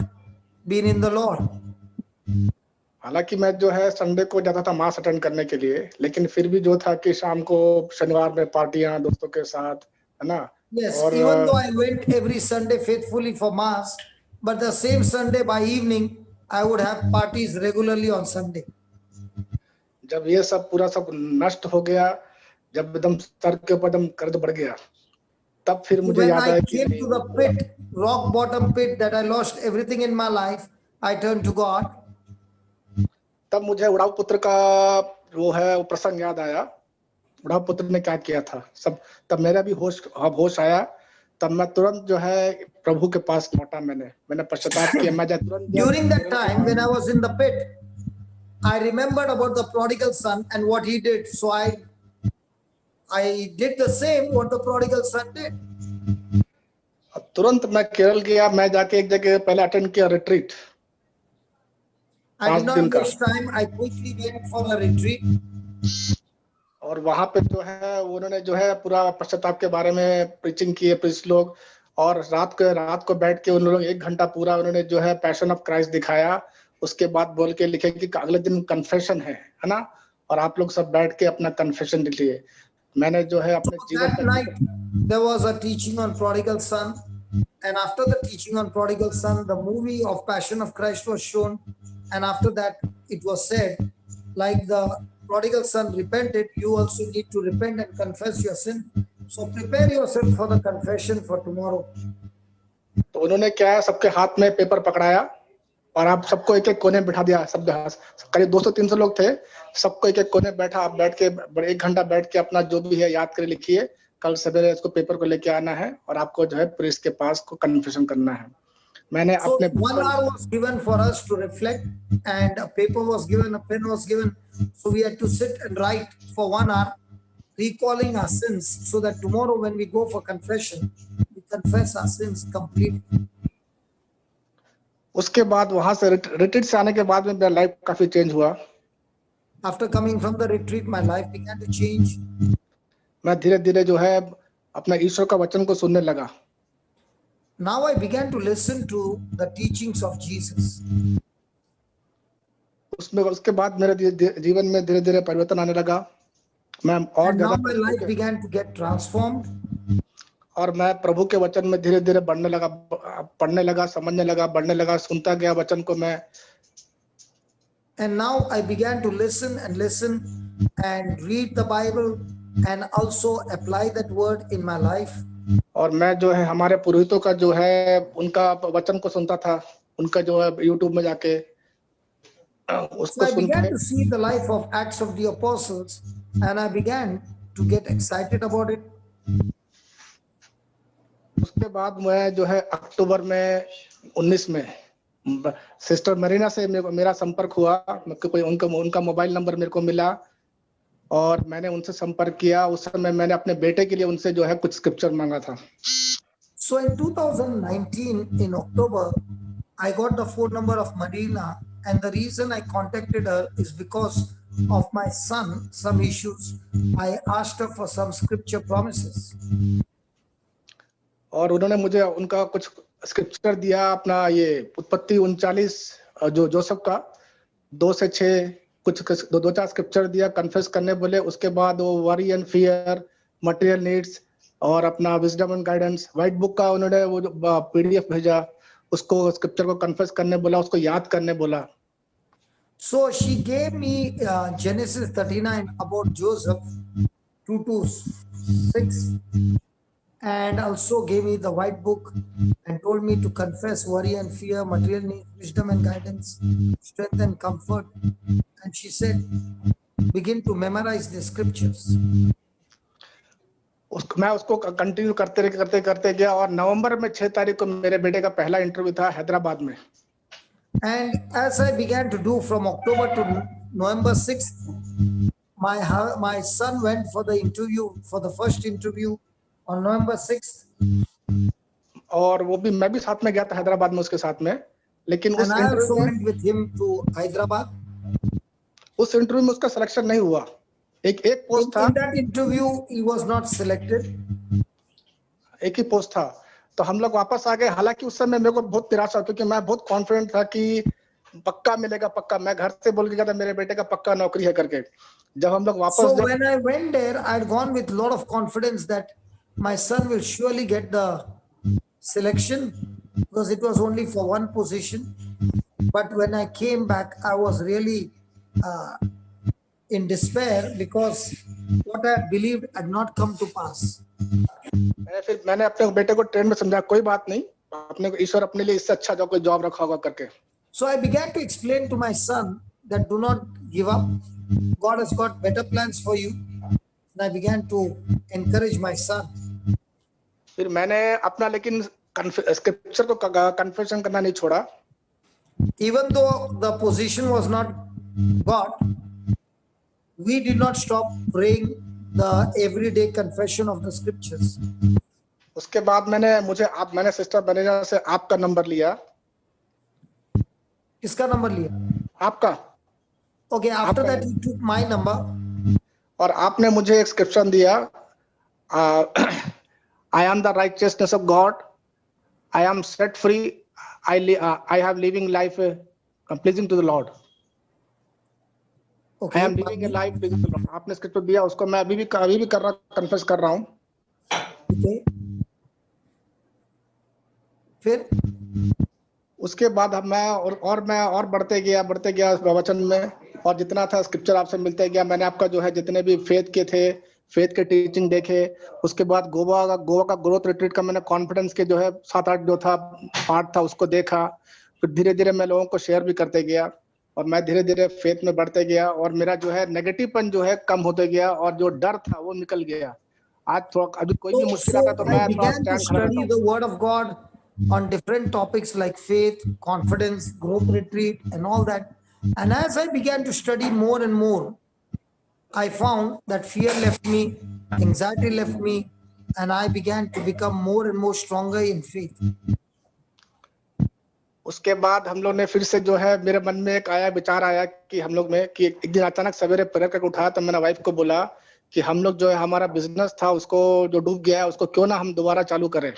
been in the Lord. हालांकि मैं जो है संडे को जाता था मास अटेंड करने के लिए, लेकिन फिर भी जो था कि शाम को शनिवार में पार्टियां दोस्तों के साथ, है ना. Yes, even though I went every Sunday faithfully for mass, but the same Sunday by evening I would have parties regularly on Sunday. जब ये सब पूरा सब नष्ट हो गया, जब एकदम सर के ऊपर एकदम कर्ज बढ़ गया, तब फिर मुझे याद आया कि came to the pit, rock bottom pit, that I lost everything in my life, I turned to God. तब मुझे उड़ाऊ पुत्र का वो है वो प्रसंग याद आया. उड़ाऊ पुत्र ने क्या किया था सब, तब मेरा भी होश आया. तब मैं तुरंत जो है प्रभु के पास लौटा. मैंने पश्चाताप किया. मैं तुरंत During that time when I was in the pit, I remembered about the prodigal son and what he did. So I did the same what the prodigal son did. तुरंत मैं केरल गया. मैं जाके एक जगह पहले अटेंड किया retreat. I did not waste time. I quickly went for a retreat. और वहां पे जो है उन्होंने जो है पूरा पश्चाताप के बारे में प्रीचिंग की है प्रीच लोग. और रात को बैठ के उन लोग 1 घंटा पूरा उन्होंने जो है पैशन ऑफ क्राइस्ट दिखाया. उसके बाद बोल के लिखे कि अगले दिन कन्फेशन है ना, और आप लोग सब बैठ के अपना कन्फेशन लिखिए. मैंने जो है अपने जीवन में night there was a teaching on prodigal son, and after the teaching on prodigal son, the movie of Passion of Christ was shown, and after that it was said, like the prodigal son repented, you also need to repent and confess your sin. So prepare yourself for the confession for tomorrow. तो उन्होंने क्या है, सबके हाथ में paper पकड़ाया और आप सबको एक एक कोने बिठा दिया. सब करीब 200-300 लोग थे. सबको एक एक कोने बैठा. आप बैठ के 1 घंटा बैठ के अपना जो भी है याद कर लिखिए. कल सवेरे इसको पेपर को लेके आना है और आपको जो है प्रीस्ट के पास को कन्फेशन करना है. मैंने अपने 1 hour was given for us to reflect, and a paper was given, a pen was given. So we had to sit and write for 1 hour, recalling our sins, so that tomorrow when we go for confession, we confess our sins completely. उसके बाद वहां से retreat से आने के बाद में मेरा लाइफ काफी चेंज हुआ. After coming from the retreat, my life began to change. मैं धीरे-धीरे जो है अपना ईश्वर का वचन को सुनने लगा. Now I began to listen to the teachings of Jesus. उसके बाद मेरे जीवन में धीरे-धीरे परिवर्तन आने लगा. मैं और ज्यादा my life began to get transformed. और मैं प्रभु के वचन में धीरे-धीरे बढ़ने लगा, पढ़ने लगा, समझने लगा, बढ़ने लगा, सुनता गया वचन को मैं. And now I began to listen and read the Bible and also apply that word in my life. और मैं जो है हमारे पुरोहितों का जो है उनका वचन को सुनता था, उनका जो है YouTube में जाके उसको सुन के. I began to see the life of Acts of the Apostles and I began to get excited about it. उसके बाद मैं जो है अक्टूबर में 19 में सिस्टर मरीना से मेरा संपर्क हुआ. उनका मोबाइल नंबर मेरे को मिला और मैंने उनसे संपर्क किया. उस समय मैंने अपने बेटे के लिए उनसे जो है कुछ स्क्रिप्चर मांगा था. So in 2019 in October, I got the phone number of Marina, and the reason I contacted her is because of my son, some issues. I asked her for some scripture promises. और उन्होंने मुझे उनका कुछ scripture दिया. अपना ये उत्पत्ति 39 जो जोसेफ का 2 से 6 कुछ दो चार स्क्रिप्चर दिया, कन्फेस करने बोले। उसके बाद वो worry and fear, material needs और अपना wisdom and guidance, white book का उन्होंने वो पीडीएफ भेजा, उसको स्क्रिप्चर को कन्फेस करने बोला, उसको याद करने बोला। So she gave me Genesis 39 about Joseph 2 to 6, and also gave me the white book and told me to confess worry and fear, material needs, wisdom and guidance, strength and comfort. And she said, begin to memorize the scriptures. मैं उसको continue करते गया और नवंबर में 6 तारीख को मेरे बेटे का पहला इंटरव्यू था हैदराबाद में। And as I began to do from October to November 6th, my son went for the interview, for the first interview on November 6th. और वो भी मैं भी साथ में गया था हैदराबाद में उसके साथ में, लेकिन And I also went with him to Hyderabad. उस इंटरव्यू में उसका सिलेक्शन नहीं हुआ। एक पोस्ट था। In that interview he was not selected. एक ही पोस्ट था, तो हम लोग वापस आ गए। हालांकि उस समय मेरे को बहुत निराशा हुई क्योंकि मैं बहुत कॉन्फिडेंट था कि पक्का मिलेगा, पक्का। मैं घर से बोल के गया था मेरे बेटे का पक्का नौकरी है करके। जब हम लोग वापस So when I went there, I had gone with a lot of confidence that my son will surely get the selection because it was only for one position. But when I came back, I was really in despair because what I had believed had not come to pass. मैंने अपने बेटे को train में समझाया, कोई बात नहीं, अपने को ईश्वर अपने लिए इससे अच्छा कोई जॉब रखा होगा करके। So I began to explain to my son that do not give up. God has got better plans for you. And I began to encourage my son. फिर मैंने अपना लेकिन स्क्रिप्चर को कन्फेशन करना नहीं छोड़ा। Even though the position was not God, we did not stop praying the everyday confession of the scriptures. उसके बाद मैंने सिस्टर बनेजा से आपका नंबर लिया। किसका नंबर लिया? आपका। Okay, after that he took my number. और आपने मुझे एक स्क्रिप्शन दिया, I am the righteousness of God, I am set free, I have living life pleasing to the Lord. Okay. I am living a life pleasing to the Lord. आपने scripture दिया, उसको मैं अभी भी कन्फेस कर रहा हूँ। Okay. फिर उसके बाद मैं और बढ़ते गया वचन में, और जितना था स्क्रिप्चर आपसे मिलते गया। मैंने आपका जो है जितने भी फेथ के टीचिंग देखे। उसके बाद गोवा का ग्रोथ रिट्रीट का मैंने कॉन्फिडेंस के जो है 7-8 जो था पार्ट था उसको देखा। फिर धीरे धीरे मैं लोगों को शेयर भी करते गया और मैं धीरे धीरे फेथ में बढ़ते गया और मेरा जो है नेगेटिवपन जो है कम होते गया और जो डर था वो निकल गया। आज थोड़ा अभी कोई भी मुश्किल आता तो मैं began to study the word of God on different topics like faith, confidence, growth retreat and all that. And as I began to study more and more, I found that fear left me, anxiety left me, and I began to become more and more stronger in faith. उसके बाद हम लोग ने फिर से जो है मेरे मन में एक विचार आया कि हम लोग में कि एक दिन अचानक सवेरे प्रेयर करके उठाया तो मैंने वाइफ को बोला कि हम लोग जो है हमारा बिजनेस था उसको जो डूब गया है उसको क्यों ना हम दोबारा चालू करें।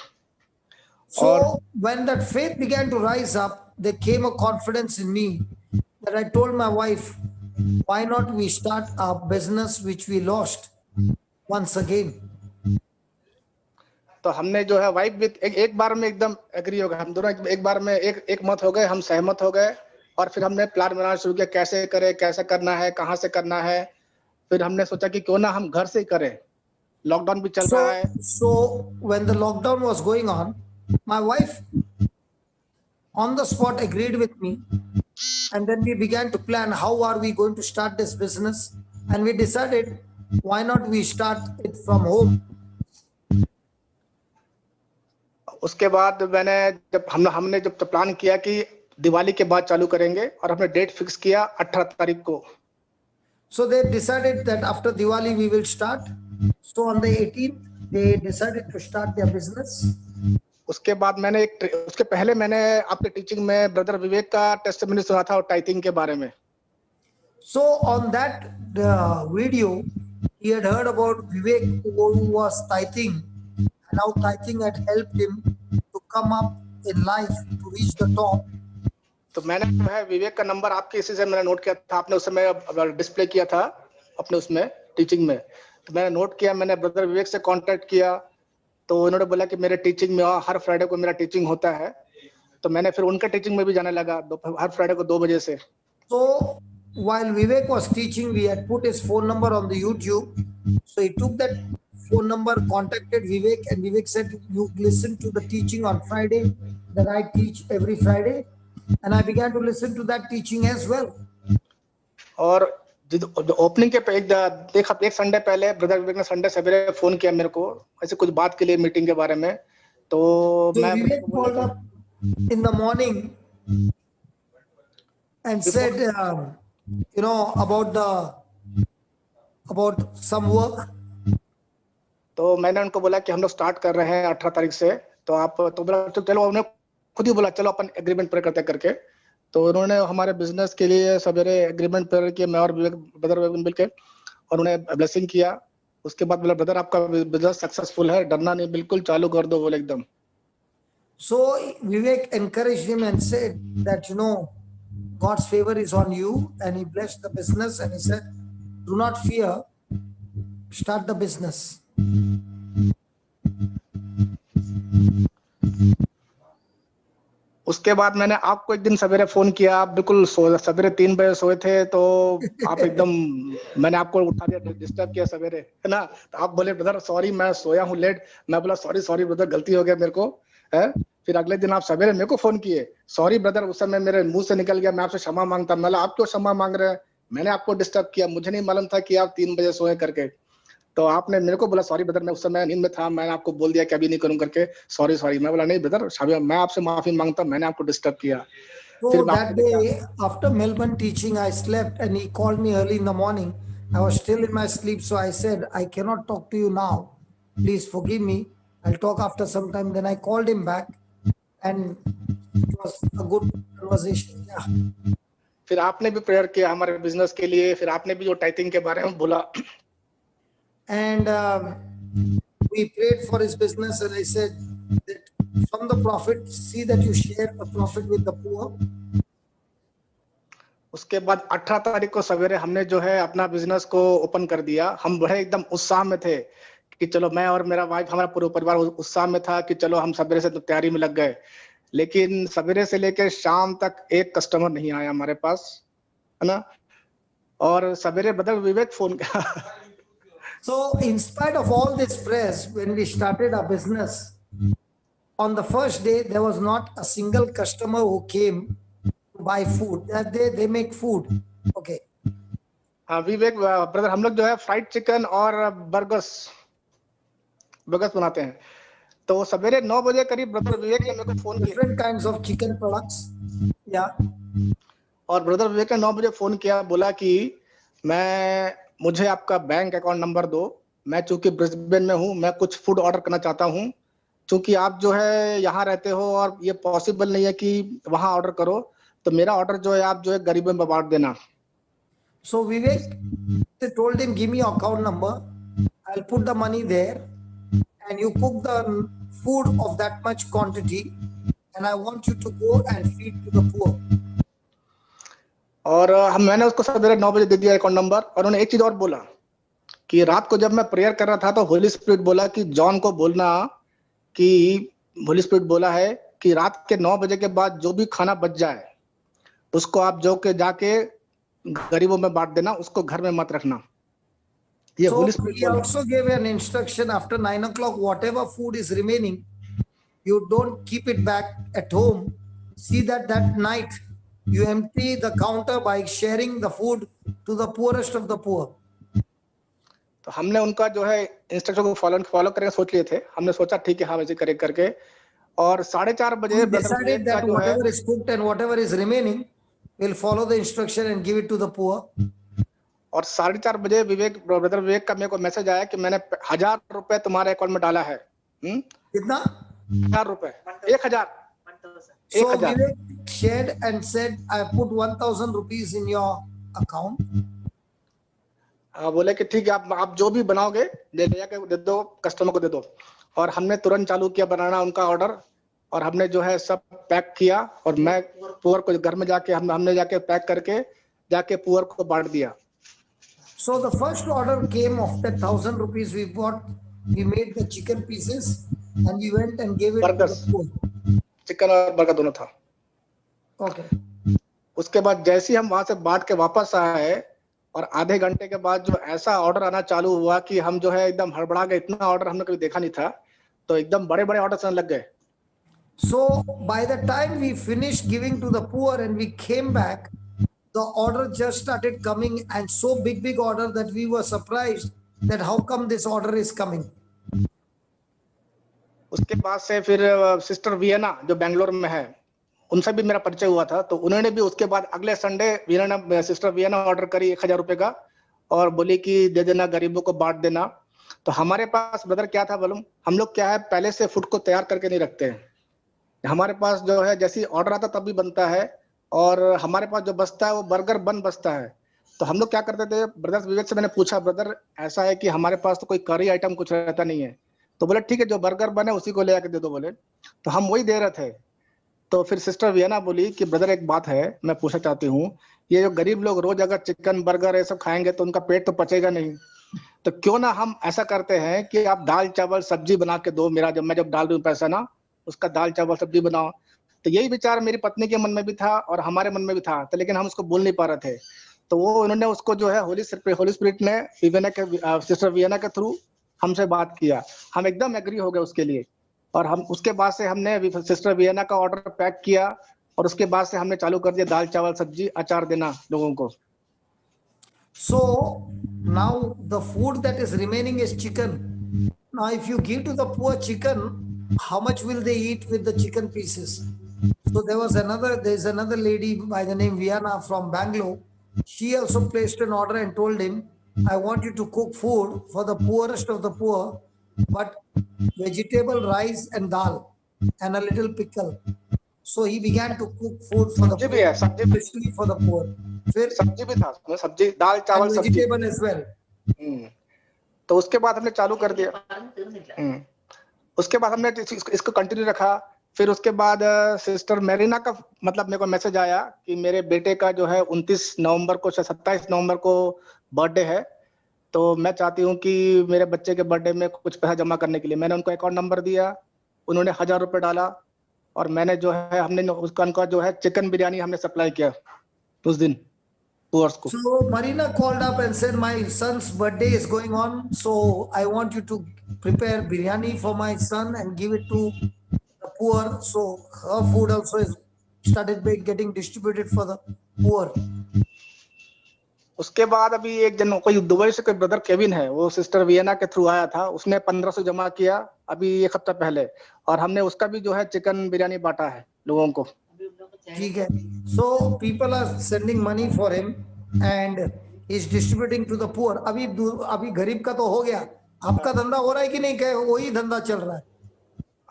So when that faith began to rise up, there came a confidence in me that I told my wife, why not we start our business which we lost once again. तो हमने जो है वाइफ भी एक बार में एकदम agree हो गए, हम दोनों एक बार में एक मत हो गए, हम सहमत हो गए और फिर हमने प्लान बनाना शुरू किया कैसे करें, कैसे करना है, कहाँ से करना है। फिर हमने सोचा कि क्यों ना हम घर से ही करें, लॉकडाउन भी चल रहा है। So when the lockdown was going on, my wife on the spot agreed with me, and then we began to plan how are we going to start this business, and we decided why not we start it from home. उसके बाद हमने जब plan किया कि दिवाली के बाद चालू करेंगे और हमने डेट फिक्स किया 18 तारीख को। So they decided that after Diwali we will start. So on the 18th they decided to start their business. उसके बाद उसके पहले मैंने आपके टीचिंग में ब्रदर विवेक का टेस्टिमनी सुना था और टाइथिंग के बारे में। So on that video he had heard about Vivek who was tithing and how tithing had helped him to come up in life to reach the top. तो मैंने जो है विवेक का नंबर आपके इसी से मैंने नोट किया था, आपने उस समय डिस्प्ले किया था अपने उसमें टीचिंग में, तो मैंने नोट किया, मैंने ब्रदर विवेक से कांटेक्ट किया, तो उन्होंने बोला कि मेरे टीचिंग में हर फ्राइडे को मेरा टीचिंग होता है, तो मैंने फिर उनके टीचिंग में भी जाने लगा हर फ्राइडे को 2 बजे से। So while Vivek was teaching, we had put his phone number on the YouTube. So he took that phone number, contacted Vivek, and Vivek said, "You listen to the teaching on Friday that I teach every Friday," and I began to listen to that teaching as well. और opening के एक Sunday पहले brother विवेक ने Sunday सवेरे phone किया मेरे को ऐसे कुछ बात के लिए मीटिंग के बारे में, तो मैं Vivek called up in the morning and said, you know, about some work. तो मैंने उनको बोला कि हम लोग स्टार्ट कर रहे हैं 18 तारीख से, तो आप तो बोला चलो, उन्होंने खुद ही बोला चलो अपन एग्रीमेंट पर करते करके, तो उन्होंने हमारे बिजनेस के लिए सवेरे एग्रीमेंट पर किया, मैं और ब्रदर विवेक मिलकर, और उन्हें ब्लेसिंग किया। उसके बाद बोला ब्रदर आपका बिजनेस सक्सेसफुल है, डरना नहीं, बिल्कुल चालू कर दो बोले एकदम। So Vivek encouraged him and said that, you know, God's favor is on you, and he blessed the business and he said, do not fear, start the business. उसके बाद मैंने आपको एक दिन सवेरे फोन किया, आप बिल्कुल सवेरे 3 बजे सोए थे, तो आप एकदम मैंने आपको उठा दिया, डिस्टर्ब किया सवेरे, है ना, तो आप बोले ब्रदर सॉरी मैं सोया हूँ लेट, मैं बोला सॉरी ब्रदर गलती हो गया मेरे को, है। फिर अगले दिन आप सवेरे मेरे को फोन किए, सॉरी ब्रदर उस समय मेरे मुंह से निकल गया, मैं आपसे क्षमा मांगता, मैं आप क्यों क्षमा मांग रहे हैं, मैंने आपको डिस्टर्ब किया, मुझे नहीं मालूम था कि आप 3 बजे सोए करके, तो आपने मेरे को बोला सॉरी ब्रदर मैं उस समय नींद में था, मैंने आपको बोल दिया कि अभी नहीं करूं करके, सॉरी। मैं बोला नहीं ब्रदर मैं आपसे माफी मांगता, मैंने आपको डिस्टर्ब किया। So that day after Melbourne teaching I slept, and he called me early in the morning. I was still in my sleep, so I said, I cannot talk to you now, please forgive me, I'll talk after some time. Then I called him back and it was a good conversation. Yeah. फिर आपने भी prayer किया हमारे business के लिए, फिर आपने भी जो टाइथिंग के बारे में बोला, and we prayed for his business, and I said that from the profit, see that you share the profit with the poor. उसके बाद 18 तारीख को सवेरे हमने जो है अपना बिजनेस को ओपन कर दिया। हम बड़े एकदम उत्साह में थे कि चलो, मैं और मेरा वाइफ, हमारा पूरा परिवार उत्साह में था कि चलो हम सवेरे से तैयारी में लग गए, लेकिन सवेरे से लेकर शाम तक एक कस्टमर नहीं आया हमारे पास, है ना, और सवेरे ब्रदर विवेक फोन किया। So in spite of all this press, when we started our business, on the first day there was not a single customer who came to buy food. That day they make food. Okay. हाँ विवेक brother, हम लोग जो है fried chicken और burgers बनाते हैं, तो सवेरे 9 बजे करीब ब्रदर विवेक ने मेरे को फोन किया, different kinds of chicken products. Yeah. और ब्रदर विवेक ने 9 बजे फोन किया, बोला कि मुझे आपका बैंक अकाउंट नंबर दो, मैं चूंकि ब्रिस्बेन में हूँ, मैं कुछ फूड ऑर्डर करना चाहता हूँ, चूंकि आप जो है यहाँ रहते हो और ये पॉसिबल नहीं है कि वहां ऑर्डर करो, तो मेरा ऑर्डर जो है आप जो है गरीबों में बांट देना। So Vivek, they told him, give me your account number, I'll put the money there, and you cook the food of that much quantity, and I want you to go and feed to the poor. और मैंने उसको सवेरे 9 बजे दे दिया account number, और उन्होंने एक चीज और बोला कि रात को जब मैं प्रेयर कर रहा था तो होली स्पिरिट बोला कि जॉन को बोलना कि होली स्पिरिट बोला है कि रात के 9 बजे के बाद जो भी खाना बच जाए उसको आप जाके गरीबों में बांट देना, उसको घर में मत रखना। ये So Holi spirit he also gave an instruction, after 9 o'clock, whatever food is remaining, you don't keep it back at home. See that night you empty the counter by sharing the food to the poorest of the poor. तो हमने उनका जो है instruction को follow करके सोच लिए थे, हमने सोचा ठीक है हाँ वैसे करे करके, और 4:30 बजे We decided that whatever is cooked and whatever is remaining, we'll follow the instruction and give it to the poor. और 4:30 बजे ब्रदर विवेक का मेरे को मैसेज आया कि मैंने 1000 रुपए तुम्हारे अकाउंट में डाला है। कितना? 1000 रुपए, 1000। So Vivek shared and said, I put 1000 rupees in your account. बोले कि ठीक है, आप जो भी बनाओगे ले जाके दे दो, कस्टमर को दे दो। और हमने तुरंत चालू किया बनाना उनका ऑर्डर, और हमने जो है सब पैक किया और मैं पुअर को घर में जाके हमने जाके पैक करके जाके पुअर को बांट दिया। So the first order came of the 1,000 rupees we bought. We made the chicken pieces and we went and gave it to the poor. Chicken और बर्गर दोनों था। Okay. उसके बाद जैसे ही हम वहां से बांट के वापस आए और आधे घंटे के बाद जो ऐसा ऑर्डर आना चालू हुआ कि हम जो है एकदम हड़बड़ा गए, इतना ऑर्डर हमने कभी देखा नहीं था, तो एकदम बड़े बड़े ऑर्डर आने लग गए। So by the time we finished giving to the poor and we came back, the order just started coming, and so big order that we were surprised that how come this order is coming. उसके बाद से फिर sister Vienna जो बेंगलोर में है, उनसे भी मेरा परिचय हुआ था, तो उन्होंने भी उसके बाद अगले संडे सिस्टर वियना ऑर्डर करी 1,000 रुपए का और बोली कि दे देना, गरीबों को बांट देना। तो हमारे पास ब्रदर क्या था मालूम, हम लोग क्या है पहले से फूड को तैयार करके नहीं रखते हैं। हमारे पास जो है जैसे ऑर्डर आता तब भी बनता है और हमारे पास जो बचता है वो बर्गर बन बचता है। तो हम लोग क्या करते थे, ब्रदर विवेक से मैंने पूछा, ब्रदर ऐसा है कि हमारे पास तो कोई करी आइटम कुछ रहता नहीं है, तो बोले ठीक है जो बर्गर बने उसी को ले आके दे दो बोले, तो हम वही दे रहे थे। तो फिर सिस्टर वियना बोली कि ब्रदर एक बात है मैं पूछना चाहती हूँ, ये जो गरीब लोग रोज अगर चिकन बर्गर ये सब खाएंगे तो उनका पेट तो पचेगा नहीं, तो क्यों ना हम ऐसा करते हैं कि आप दाल चावल सब्जी बना के दो, मेरा मैं जब डाल दूं पैसा ना उसका दाल चावल सब्जी बनाओ। तो यही विचार मेरी पत्नी के मन में भी था और हमारे मन में भी था, तो लेकिन हम उसको बोल नहीं पा रहे थे। तो वो उन्होंने उसको जो है होली स्पिरिट ने सिस्टर वियना के थ्रू हमसे बात किया, हम एकदम एग्री हो गए उसके लिए। और हम उसके बाद से हमने सिस्टर वियना का ऑर्डर पैक किया और उसके बाद से हमने चालू कर दिया दाल चावल सब्जी अचार देना लोगों को। So now the food that is remaining is chicken. Now if you give to the poor chicken, how much will they eat with the chicken pieces? So there is another lady by the name Viana from Bangalore. She also placed an order and told him, I want you to cook food for the poorest of the poor, but vegetable, rice and dal and a little pickle. So he began to cook food for the poor, especially for the poor. फिर सब्जी भी था, सब्जी दाल चावल सब्जी vegetable as well. तो उसके बाद हमने चालू कर दिया। उसके बाद हमने इसको कंटिन्यू रखा। फिर उसके बाद सिस्टर मेरिना का मतलब मेरे को मैसेज आया कि मेरे बेटे का जो है 29 नवंबर को 27 नवंबर को बर्थडे है, तो मैं चाहती हूँ कि मेरे बच्चे के बर्थडे में कुछ पैसा जमा करने के लिए। मैंने उनको अकाउंट नंबर दिया, उन्होंने 1,000 रुपए डाला और मैंने जो है हमने उनका जो है चिकन बिरयानी हमने सप्लाई किया उस दिन। So Marina called up and said, my son's birthday is going on, so I want you to prepare biryani for my son and give it to the poor. So her food also is started getting distributed for the poor. उसके बाद अभी एक जन कोई Dubai से कोई brother Kevin है, वो सिस्टर वियना के थ्रू आया था, उसने 1500 जमा किया अभी एक हफ्ता पहले, और हमने उसका भी जो है चिकन बिरयानी बांटा है लोगों को। ठीक है। So people are sending money for him and he's distributing to the poor. अभी गरीब का तो हो गया, आपका धंधा हो रहा है कि नहीं, क्या वही धंधा चल रहा है?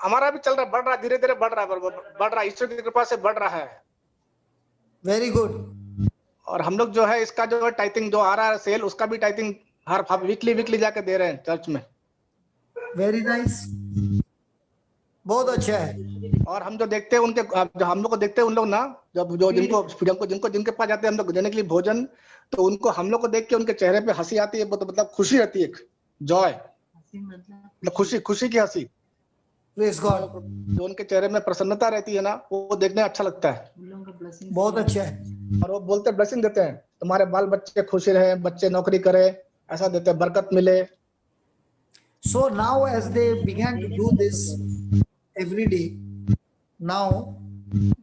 हमारा भी चल रहा है, बढ़ रहा है, धीरे धीरे बढ़ रहा है, ईश्वर की कृपा से बढ़ रहा है। Very good. और हम लोग जो है इसका जो टाइथिंग जो आ रहा है सेल, उसका भी टाइथिंग हर वीकली जाके दे रहे हैं चर्च में। वेरी नाइस, बहुत अच्छा है। और हम जो देखते हैं उनके, जो हम लोग को देखते हैं उन लोग ना, जब जो जिनके पास जाते हैं हम लोग देने के लिए भोजन, तो उनको हम लोग को देख के उनके चेहरे पे हंसी आती है, मतलब खुशी रहती है, जॉय, मतलब खुशी की हंसी। Praise God. जो उनके चेहरे में प्रसन्नता रहती है ना, वो देखने अच्छा लगता है, बहुत अच्छा है। और वो बोलते ब्लेसिंग देते हैं, तुम्हारे बाल बच्चे खुश रहे, बच्चे नौकरी करे, ऐसा देते हैं, बरकत मिले। So now as they began to do this every day, now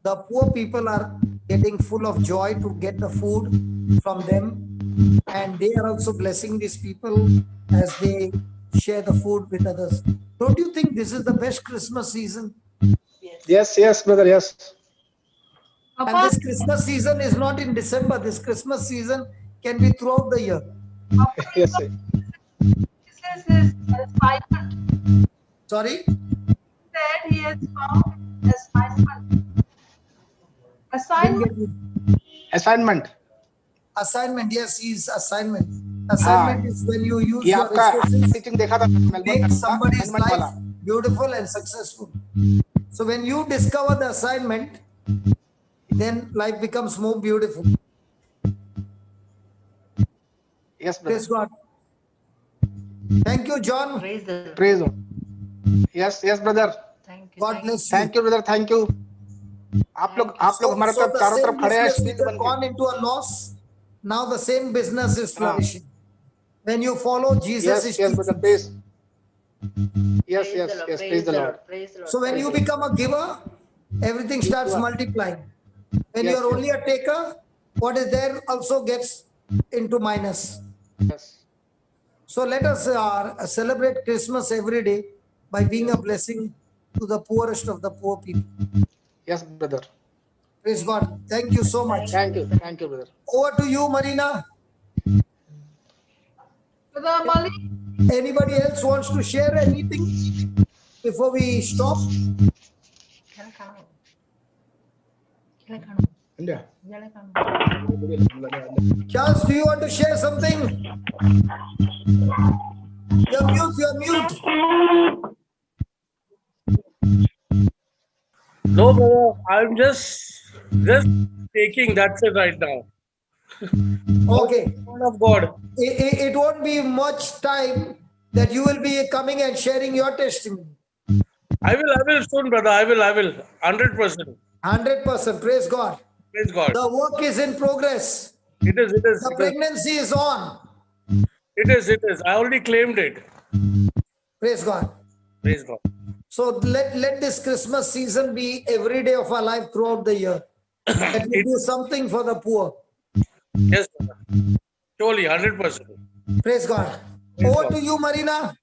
the poor people are getting full of joy to get the food from them, and they are also blessing these people as they share the food with others. Don't you think this is the best Christmas season? Yes, brother, yes. And this Christmas season is not in December. This Christmas season can be throughout the year. Yes. This is his assignment. Sorry? He said he has found assignment. Assignment, yes, his assignment. Assignment is when you use ये your आपका resources teaching देखा था to make somebody's life beautiful and successful. So when you discover the assignment, then life becomes more beautiful. Yes, brother. Praise God. Thank you, John. Praise God. Yes, yes, brother. God bless you. Thank you, brother. Thank you. आप लोग हमारे So तरफ the चारों same तरफ खड़े हैं business shield which बन had के. gone into a loss, now the same business is flourishing. When you follow Jesus, Yes, is yes, teaching. brother. Praise. Yes, yes, yes. Praise the Lord. So when you become a giver, everything starts multiplying. When you Yes, are only a taker, what is there also gets into minus. Yes. So let us celebrate Christmas every day by being a blessing to the poorest of the poor people. Yes, brother. Praise God. Thank you so much. Thank you, brother. Over to you, Marina. Brother Amali, Anybody else wants to share anything before we stop? India. Charles, do you want to share something? You're mute, you're mute. No, brother. I'm just taking. That's it right now. Okay. Word of God. It won't be much time that you will be coming and sharing your testimony. I will soon, brother. I will. 100%. 100%. Praise God. Praise God. The work is in progress. It is. The pregnancy is on. It is. I already claimed it. Praise God. Praise God. So let this Christmas season be every day of our life throughout the year. That we do something for the poor. Yes, brother. Surely, 100%. Praise God. Over to you, Marina.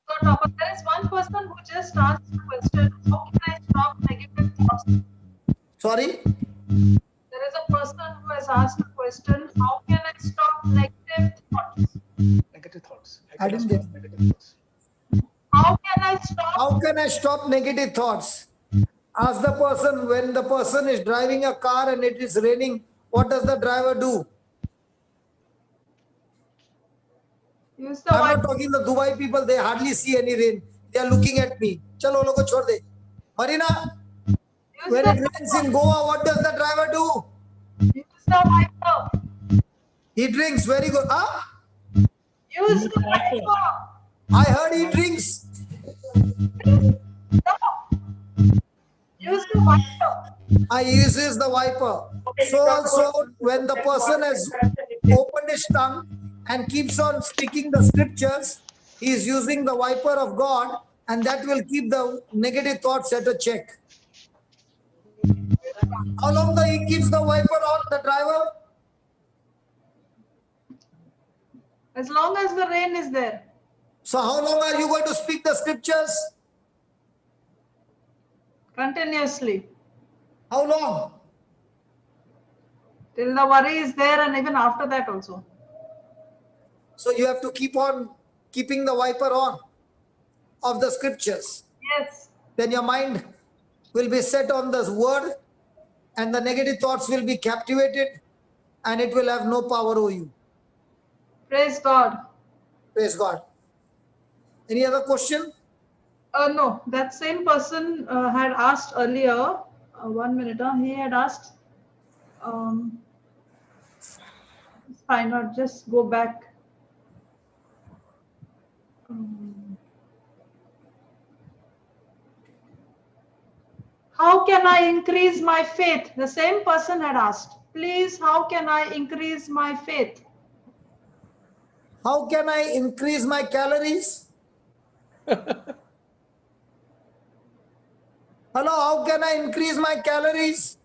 so Papa, there is one person who just asked a question. How can I stop negative thoughts? Sorry? There is a person who has asked a question. How can I stop negative thoughts? Negative thoughts. I didn't get it. Negative thoughts. How can I stop? How can I stop negative thoughts? Ask the person, when the person is driving a car and it is raining, what does the driver do? Use the I'm not talking the Dubai people, they hardly see any rain. They are looking at me. Chalo logo chhod de. Marina, when it rains in Goa, what does the driver do? Use the wiper. He drinks, very good. Ah? Use the wiper. I heard he drinks. Use the wiper. I uses the wiper. So also when the person has opened his tongue and keeps on speaking the scriptures, he is using the wiper of God, and that will keep the negative thoughts at a check. How long he keeps the wiper on, the driver? As long as the rain is there. So how long are you going to speak the scriptures? Continuously. How long? Till the worry is there, and even after that also. So you have to keep on keeping the wiper on of the scriptures. Yes. Then your mind will be set on the word, and the negative thoughts will be captivated, and it will have no power over you. Praise God. Praise God. Any other question? No, that same person had asked earlier. 1 minute. He had asked. Fine, not just go back. How can I increase my faith? The same person had asked. Please, how can I increase my faith? How can I increase my calories? Hello, how can I increase my calories?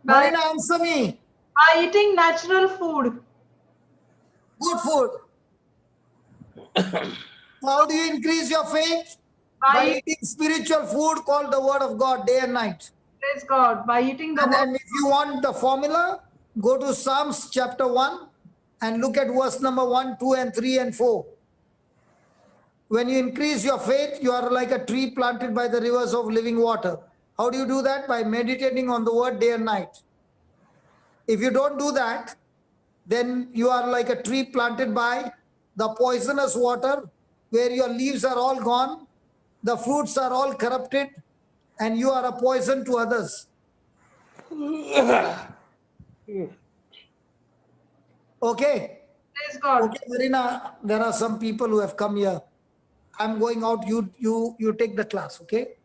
Marina, answer me. By eating natural food. Good food. How do you increase your faith? By eating spiritual food called the Word of God day and night. Praise God. By eating the And if you want the formula, go to Psalms chapter 1 and look at verse number 1, 2, and 3, and 4. When you increase your faith, you are like a tree planted by the rivers of living water. How do you do that? By meditating on the word day and night. If you don't do that, then you are like a tree planted by the poisonous water, where your leaves are all gone The fruits are all corrupted and you are a poison to others. Okay. Praise God. Okay, Marina, there are some people who have come here. I'm going out. You take the class, okay?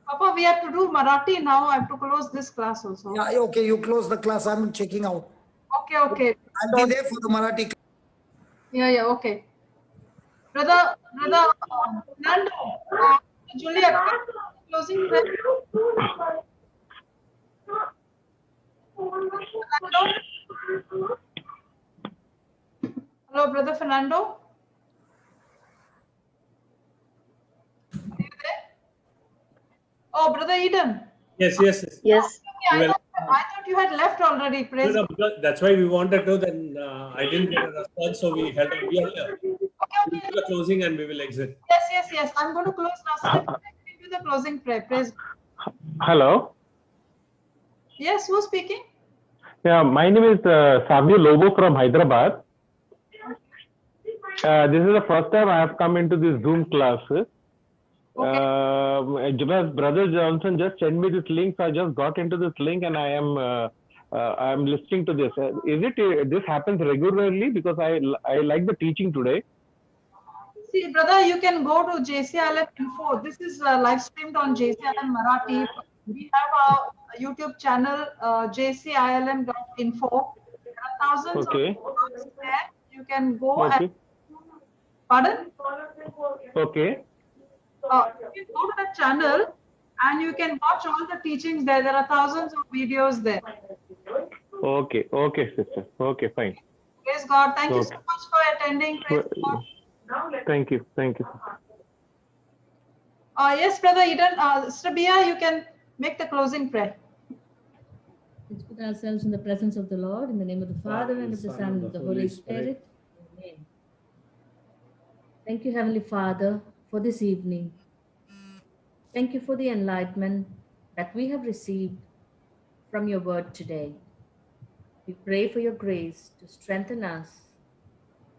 Papa, we have to do Marathi now. I have to close this class also. Yeah, okay, you close the class. I'm checking out. Okay, okay. I'll be there for the Marathi class. Yeah, okay. Brother Fernando, Juliet, closing prayer. Fernando? Hello, Brother Fernando. Are you there? Oh, Brother Eden. Yes. Yes. I thought you had left already. Praise No, because that's why we wanted to. Then I didn't get a response, so we held on. We are here. We'll do the closing and we will exit. Yes. I'm going to close now. So let's do the closing prayer. Praise God. Hello. Yes, who's speaking? Yeah, my name is Savio Lobo from Hyderabad. This is the first time I have come into this Zoom class. Brother Johnson just sent me this link, so I just got into this link and I am listening to this. This happens regularly? Because I like the teaching today. See, brother, you can go to JCILM Info. This is live streamed on JCILM Marathi. We have our YouTube channel, jcilm.info. There are thousands of videos there. You can go and... Pardon? Okay. You can go to the channel and you can watch all the teachings there. There are thousands of videos there. Okay, sister. Okay, fine. Praise God. Thank you so much for attending. Praise God. Thank you. Yes, Brother Eden. Sister Bia, you can make the closing prayer. Let's put ourselves in the presence of the Lord in the name of the Father and of the Son and of the Holy Spirit. Amen. Thank you, Heavenly Father, for this evening. Thank you for the enlightenment that we have received from your word today. We pray for your grace to strengthen us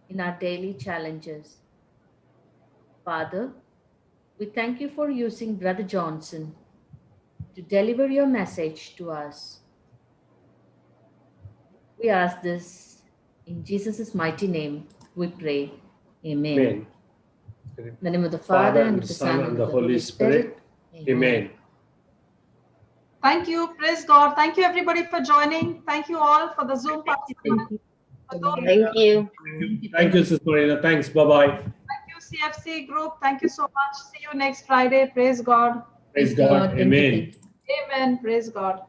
in our daily challenges. Father, we thank you for using Brother Johnson to deliver your message to us. We ask this in Jesus' mighty name, we pray. Amen. Amen. In the name of the Father, and of the Son, and of the Holy Spirit. Amen. Thank you. Praise God. Thank you, everybody, for joining. Thank you all for the Zoom participation. Thank you. Thank you, Sister Marina. Thanks. Bye-bye. Thank you, CFC group. Thank you so much. See you next Friday. Praise God. Praise God. Amen. Amen. Praise God.